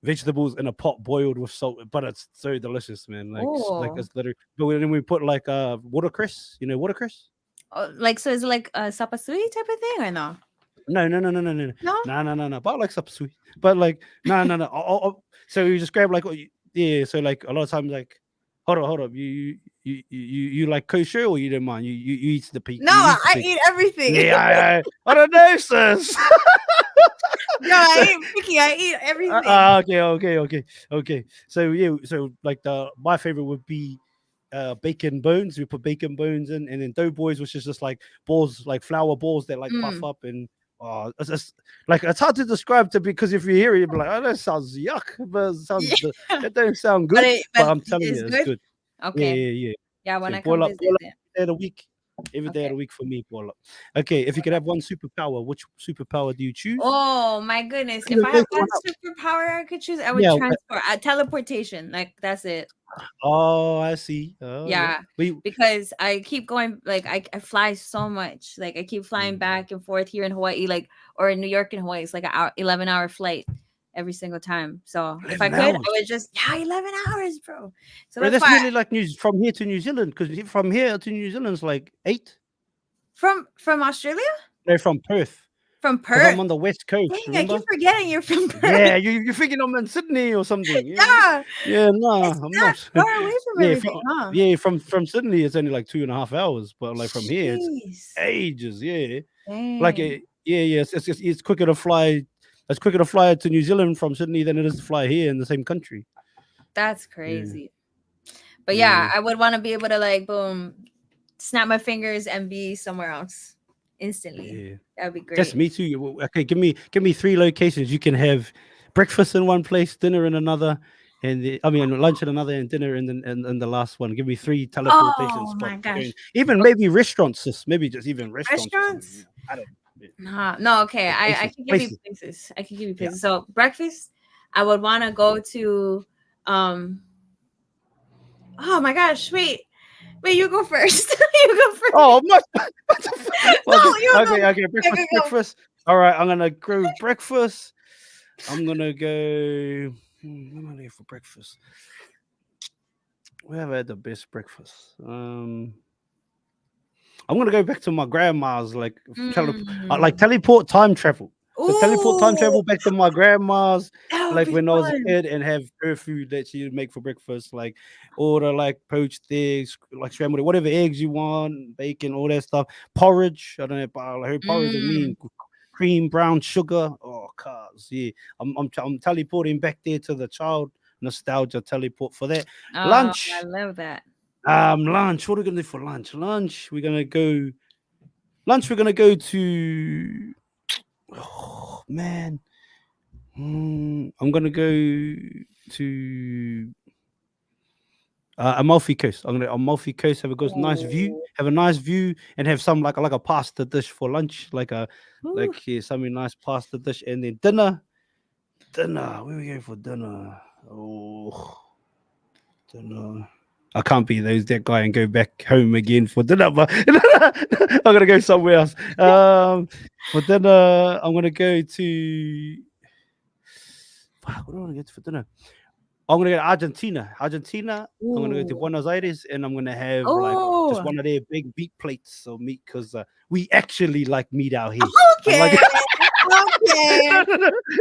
vegetables in a pot boiled with salt, but it's so delicious, man. Like Oh. it's literally. But then we put like watercress, watercress. Oh, like so is it like a sapasui type of thing or no? No. No? No. But I like stuff sweet. But like, no. So you just grab like, yeah. So like a lot of times, like, hold up. You like kosher or you don't mind? You eat the pig. No, You eat the I pig. eat everything. Yeah, I don't know, sis. No, I ain't picky. I eat everything. Okay. So yeah, so like my favorite would be bacon bones. We put bacon bones in, and then doughboys, which is just like balls, like flour balls that like puff Mm. up and it's just, like it's hard to describe to because if you hear it, you'll be like, oh, that sounds yuck, but Yeah, that don't sound but good. But I'm telling it's you, it's good. good. Okay. Yeah. Yeah, when So I come visit boil up then. every day of the week. Every day of Okay. the week for me, boil up. Okay, if you could have one superpower, which superpower do you choose? Oh my goodness. If Either I have make one one up. superpower I could choose, I would Yeah. transport teleportation. Like that's it. Oh, I see. Oh, yeah. Yeah. We. Because I keep going like I fly so much. Like I keep flying Mm. back and forth here in Hawaii, like or in New York and Hawaii. It's like an 11-hour flight every single time. So if I 11 could, I hours. would just 11 hours, bro. So Bro, that's that's why nearly like from here to New Zealand, because from here to New Zealand is like 8. from Australia? No, from Perth, From because I'm Perth. on the west coast. Dang, I keep Remember? forgetting you're from Perth. Yeah, you're thinking I'm in Sydney or something. Yeah, Yeah. yeah, no, It's I'm that not. far away from Yeah, everything, huh? from Sydney it's only like 2.5 hours, but like from here it's Jeez. ages. Yeah, like Dang. yeah, it's quicker to fly. It's quicker to fly to New Zealand from Sydney than it is to fly here in the same country. That's Yeah, crazy. But yeah, yeah, I would want to be able to like boom, snap my fingers and be somewhere else instantly. yeah. That would be That's great. me too. Okay, give me 3 locations. You can have breakfast in one place, dinner in another, and I mean lunch in another, and dinner in the last one. Give me 3 teleportation Oh spots. my gosh. Even maybe restaurants, sis. Maybe just even restaurants or something. Restaurants? I don't know. Yeah. Nah, no, okay. Or I places, can give you places. places. I can give you Yeah. places. So breakfast, I would want to go to um oh my gosh, wait, you go first. You go first. Oh, much. Okay, No, you go. okay. You go. Breakfast. All right, I'm gonna go with breakfast. I'm gonna go. What am I there for breakfast? Where have I had the best breakfast? I'm gonna go back to my grandma's, like like Mm. teleport time travel. So teleport time Ooh, travel back to my grandma's, that would like be when I was a fun. kid, and have her food that she would make for breakfast, like order like poached eggs, like scrambled, whatever eggs you want, bacon, all that stuff. Porridge. I don't know, but I heard porridge is mean Mm. cream, brown sugar. Oh, cuz yeah, I'm teleporting back there to the child nostalgia teleport for that. Oh, I Lunch. love that. Lunch. What are we gonna do for lunch? Lunch. We're gonna go to. Oh man, I'm gonna go to Amalfi Coast. I'm gonna Amalfi Coast. Have a good, nice view. Ooh. Have a nice view, and have some like a pasta dish for lunch, Ooh. like yeah, something nice pasta dish, and then dinner. Dinner. Where we going for dinner? Oh, dinner. I can't be that guy and go back home again for dinner, but I'm gonna go somewhere else. For dinner, I'm gonna go to. Fuck, what do I want to get for dinner? I'm gonna go to Argentina. I'm gonna go to Ooh. Buenos Aires, and I'm gonna have like just Oh, one of their big meat plates of meat because we actually like meat out here. Unlike, okay. Okay.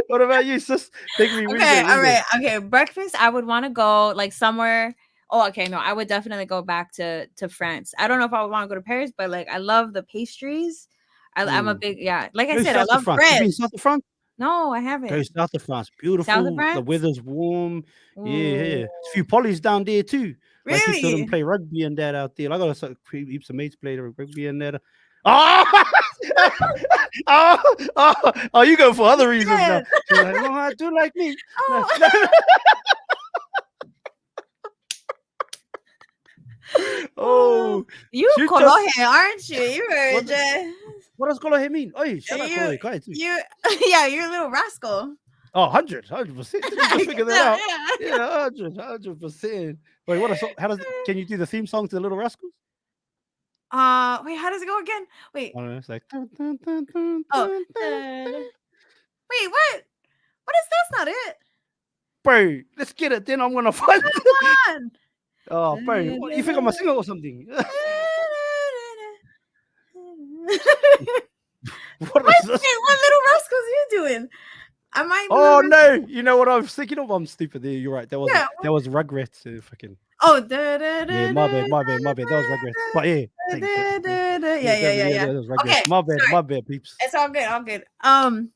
what about you, sis? Take me. Where you Okay. go? Where All you go? right. Okay. Breakfast, I would want to go like somewhere. Oh, okay. No, I would definitely go back to France. I don't know if I would want to go to Paris, but like I love the pastries. I'm a Mm. big, yeah. Like I Go said, I south of love France. You bread. been south of France? No, I Go haven't. south of France. South of Beautiful. The France? weather's warm. Yeah, Ooh. yeah. There's a few polys down there too. Like heaps of them Really? play rugby and that out there. I got heaps of mates play rugby and that. Oh, oh, you go for other reasons now. Yes. She's like, no, I do like me. No, Oh. no. Oh, Oh, you shoot Kolohe, us. aren't you? You're What, just what does Kolohe mean? Oh, shout out you Kolohe Kai too. you yeah, you're a little rascal. Oh, 100%. Did you I just can figure that tell, out? yeah. Yeah, 100%. Wait, how does can you do the theme song to the Little Rascals? Wait, how does it go again? Wait. I don't know. It's like dun, dun, dun, dun, Oh, dun, dun, wait, dun. what? What is that's not it? Bro, let's get it. Then I'm gonna find. Come on. Oh, bro, what, you think I'm a singer or something? What is this? What little rascals are you doing? I might be Oh no! You know what I was thinking of? I'm stupid. There, you're right. yeah. That was Rugrats. Fucking Oh, yeah. My bad. That was Rugrats. But yeah, take it. yeah, Yeah, yeah, yeah, yeah. yeah. That was Okay, Rugrats. sorry. My bad, peeps. It's all good, all good.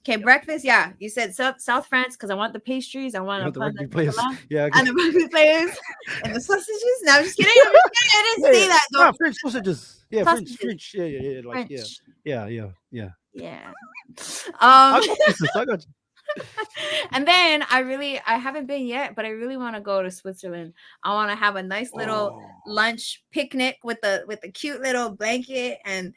Okay, breakfast. Yeah, you said South France because I want the pastries. I want You a know the pan de rugby players. chocolat Yeah, and the rugby players and the sausages. No, I'm just kidding. I'm just kidding. I didn't yeah, yeah. say that though. No, French sausages. Yeah, Sausages, French. Yeah. Like yeah, French. yeah. Yeah. I Um, got you, sis. I got you. and then I haven't been yet, but I really want to go to Switzerland. I want to have a nice little Oh, lunch picnic with the cute little blanket and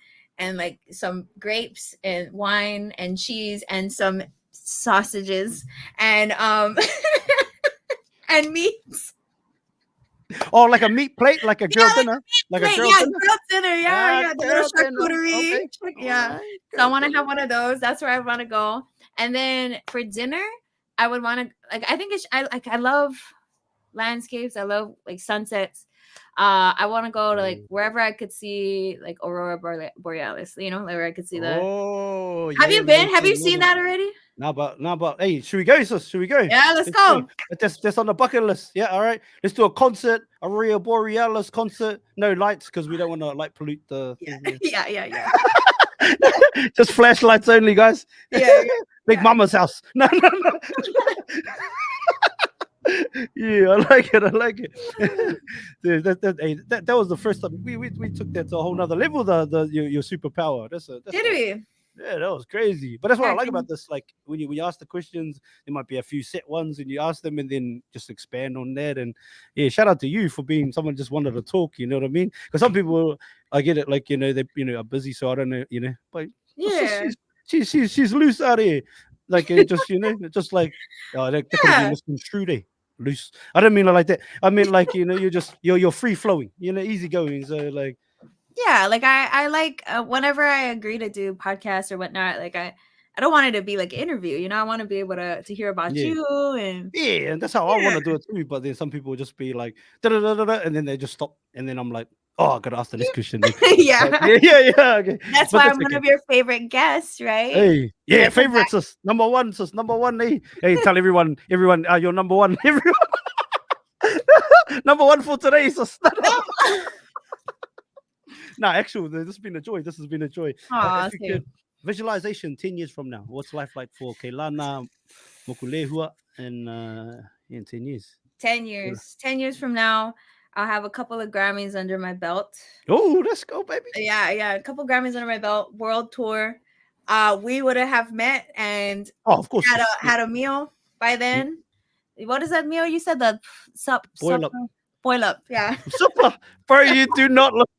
like some grapes and wine and cheese and some sausages and and meats. oh, like a meat plate, like a Yeah, girl dinner, like a girl yeah, dinner. grilled dinner. Yeah, Ah, yeah, the little girl dinner. charcuterie. Okay, all Yeah. right, So I girl want to have dinner. one of those. That's where I want to go. And then for dinner, I would want to like I think I love landscapes. I love like sunsets. I want to go to like Mm. wherever I could see like aurora borealis. You know, like where I could see the. Oh, Have yeah, you been? man. Have See, you seen that already? Now, but, hey, should we go, sis? Should we go? Yeah, let's Let's go. go. That's on the bucket list. Yeah, all right. Let's do a concert, a Aurora Borealis concert. No lights because we don't want to like pollute the Yeah, thing. yeah. Yeah. Just flashlights only, guys. Yeah, Big Mama's house. No. Yeah, I like it. I like it. Dude, that was the first time we took that to a whole nother level. Your superpower. That's Did a we? Yeah, that was crazy. But that's what I Yeah, like about this. Like when you ask the questions, there might be a few set ones, and you ask them, and then just expand on that. And yeah, shout out to you for being someone just wanted to talk. You know what I mean? Because some people, I get it. Like they are busy, so I don't know. But yeah, she's loose out here. Like just just like that could have been yeah. misconstrued. Loose. I don't mean it like that. I mean like you're free flowing. Easy going. So like. Yeah, like I like whenever I agree to do podcasts or whatnot, like I don't want it to be like an interview, I want to be able to hear about Yeah. you and Yeah, and that's how I want yeah, to do it too. But then some people will just be like, da da da da, and then they just stop, and then I'm like, Oh, I gotta ask this question. Yeah. Yeah. Okay, That's but why that's I'm one okay. of your favorite guests, right? Hey, When yeah, I come back. favorites, sis. Number one, sis. Number one. Hey, tell everyone, you're number one. Everyone, number one for today, sis. No, actually, this has been a joy. This has been a joy. Aw, If you same. could visualization 10 years from now, what's life like for Keilana Mokulehua in 10 years? 10 years. 10 years from now, I'll have a couple of Grammys under my belt. Oh, let's go, baby. Yeah, a couple Grammys under my belt, world tour. We would have met and Oh, of course, had a sis. Yeah. had a meal by then. What is that meal? You said the Boil up. boil up. Yeah. Super. Bro, you do not look.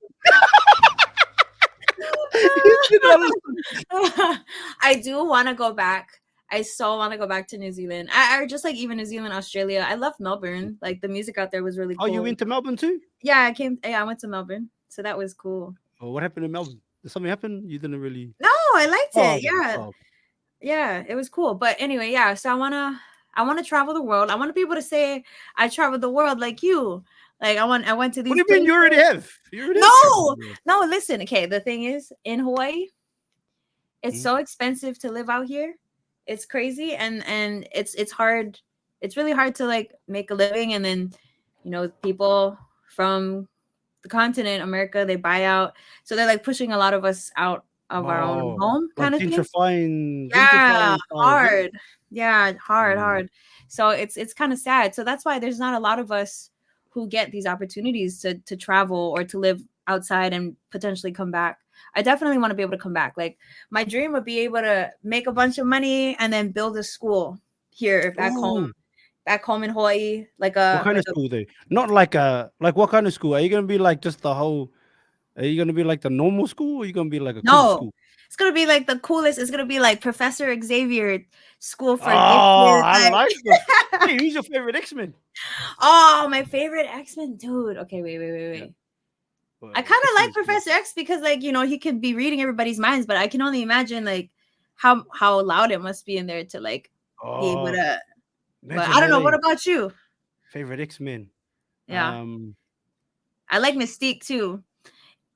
You do not listen. I do want to go back. I so want to go back to New Zealand. I just like even New Zealand, Australia. I love Melbourne. Like the music out there was really Oh, cool. you went to Melbourne too? Yeah, I went to Melbourne. So that was cool. Oh, what happened in Melbourne? Did something happen? You didn't really. No, I liked Oh, it. okay. Yeah. Oh, Yeah, it was cool. But anyway, yeah, so I wanna travel the world. I want to be able to say I traveled the world like you. Like I went to these what do you mean? You already places. have. You already have traveled the world. No, listen. Okay, the thing is, in Hawaii, it's Mhm. so expensive to live out here. It's crazy, and it's hard. It's really hard to like make a living, and then people from the continent, America, they buy out, so they're like pushing a lot of us out of our own Oh, home, like kind of thing. gentrifying Yeah, style of living. hard. Yeah, hard, Mm. hard. So it's kind of sad. So that's why there's not a lot of us who get these opportunities to travel or to live outside and potentially come back. I definitely want to be able to come back. Like my dream would be able to make a bunch of money and then build a school here Ooh, back home in Hawaii, what kind of school though? Not like what kind of school? Are you gonna be like just the whole? Are you gonna be like the normal school, or are you gonna be like a cool no. school? It's gonna be like the coolest. It's gonna be like Professor Xavier School for Oh, Gifted. I Like like this. Hey, who's your favorite X-Men? oh, my favorite X-Men dude. Okay, wait. Yeah, I kind of like X-Men's cool. Professor X because like, he could be reading everybody's minds, but I can only imagine like how loud it must be in there to like be able Oh, to, but imagine I don't that. know. What about you? Favorite X-Men. Yeah. Um. I like Mystique too.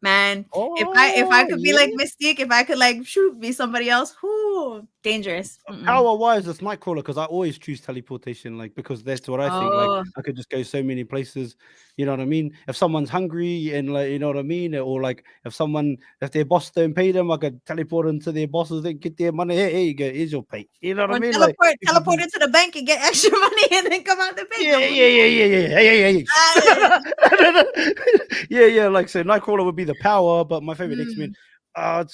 Man, if I Oh could be yeah. like Mystique, if I could like be somebody else, whoo, dangerous. Power wise, it's Nightcrawler because I always choose teleportation, like because that's what I think. Like Oh, I could just go so many places, you know what I mean? If someone's hungry and like you know what I mean, or like if their boss don't pay them, I could teleport into their bosses and get their money. Hey, here you go, here's your pay. You know what I or mean? Like you could teleport do, into the bank and get extra money and then come out the bank. yeah. Hey. Ah, Yeah. Like so, Nightcrawler would be the power, but my favorite X-Men. mm, Uh,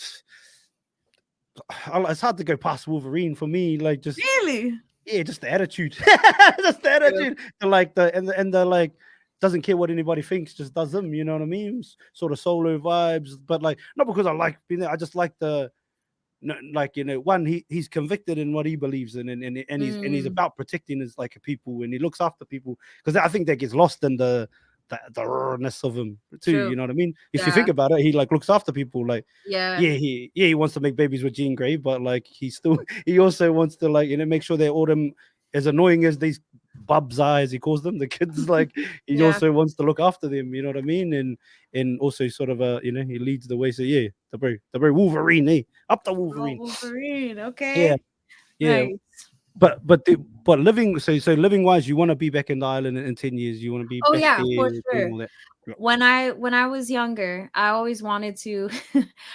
it's hard to go past Wolverine for me. Like just really? yeah, just the attitude, just the attitude, and like the like doesn't care what anybody thinks, just does them. You know what I mean? Sort of solo vibes, but like not because I like being there. I just like the like one he's convicted in what he believes in, and he's Mm, about protecting his like people, and he looks after people because I think that gets lost in the rawness of him too. true. You know what I mean? If you think Yeah. about it, he like looks after people like. Yeah. Yeah, he wants to make babies with Jean Grey, but like he also wants to like make sure they're all them as annoying as these bubs are, as he calls them, the kids. Like he Yeah. also wants to look after them. You know what I mean? And also sort of he leads the way. So yeah, the very Wolverine, up the Oh, Wolverine. Wolverine. Yeah, Okay. yeah. Nice. But living so living wise, you want to be back in the island in 10 years. You want to be Oh back yeah, for there doing sure. all that. Yeah. When I was younger, I always wanted to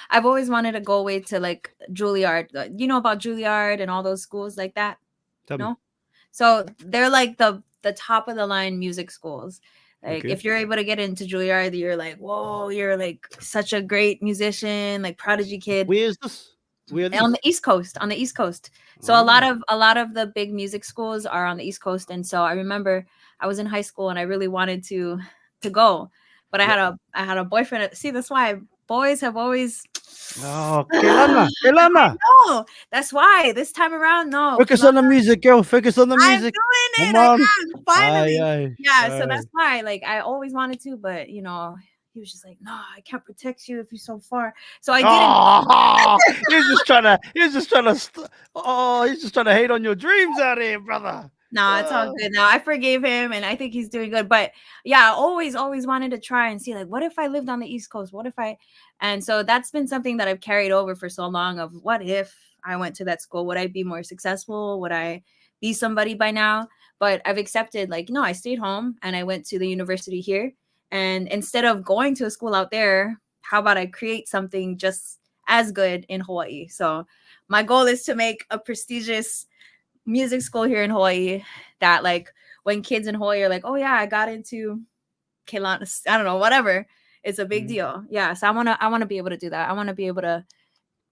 I've always wanted to go away to like Juilliard. You know about Juilliard and all those schools like that? Tell me. No? So they're like the top of the line music schools. Like Okay. if you're able to get into Juilliard, you're like, whoa, you're like such a great musician, like prodigy kid. Where is this? Where are On these? the East Coast, on the East Coast. So a lot Oh, of the big music schools are on the East Coast, and so I remember I was in high school and I really wanted to go, but yeah. I had a boyfriend. See, that's why boys have always. Oh, I Keilana. know. That's why this time around, no, Focus on the music, girl. Focus on the I'm music. doing Come it. I on. am finally. Aye. Yeah, so Aye. that's why. Like I always wanted to, but he was just like, no, I can't protect you if you're so far. So I didn't. Oh, he's just trying to hate on your dreams out here, brother. No, it's all good now. I forgave him and I think he's doing good. But yeah, I always wanted to try and see like what if I lived on the East Coast? What if I and so that's been something that I've carried over for so long of what if I went to that school? Would I be more successful? Would I be somebody by now? But I've accepted like no, I stayed home and I went to the university here. And instead of going to a school out there, how about I create something just as good in Hawaii? So my goal is to make a prestigious music school here in Hawaii that like when kids in Hawaii are like, oh yeah, I got into Keilana, I don't know, whatever. It's a big deal. Yeah. So I wanna be able to do that. I want to be able to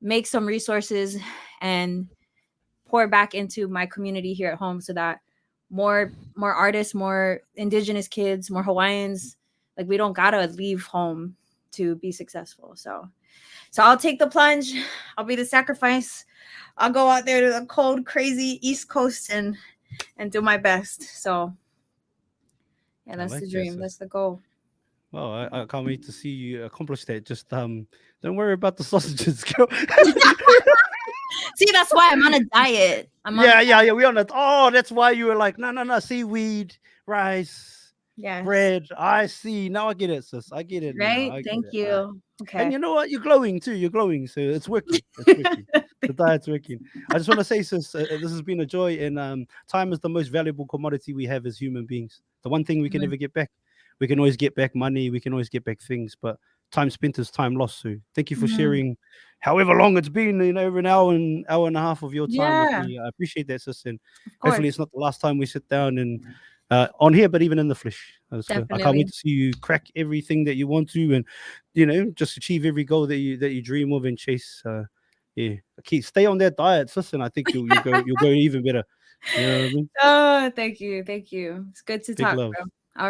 make some resources and pour back into my community here at home so that more artists, more indigenous kids, more Hawaiians, like we don't gotta leave home to be successful. So I'll take the plunge. I'll be the sacrifice. I'll go out there to the cold, crazy East Coast and do my best. So yeah, that's like the that, dream. sis. That's the goal. Well, I can't wait to see you accomplish that. Just don't worry about the sausages, girl. See, that's why I'm on a diet. I'm on a Yeah. We on that. Oh, that's why you were like, no, seaweed, rice, yes. bread. I see. Now I get it, sis. I get it now. Right? I get Thank it. All right. you. And Okay. you know what? You're glowing too. You're glowing. So it's working. It's working. The diet's working. I just want to say, sis, this has been a joy. And time is the most valuable commodity we have as human beings. The one thing we can Amen. never get back. We can always get back money. We can always get back things. But time spent is time lost. So thank you for Mhm. sharing however long it's been, over an hour and a half of your time with Yeah, me. I appreciate that, sis. And of hopefully course. it's not the last time we sit down and on here, but even in the flesh. I can't wait Definitely. to see you crack everything that you want to and just achieve every goal that you dream of and chase. Yeah, keep stay on that diet, sis, and I think you'll go even better. You know what I mean? Oh, thank you. Thank you. It's good to Big talk, love. bro.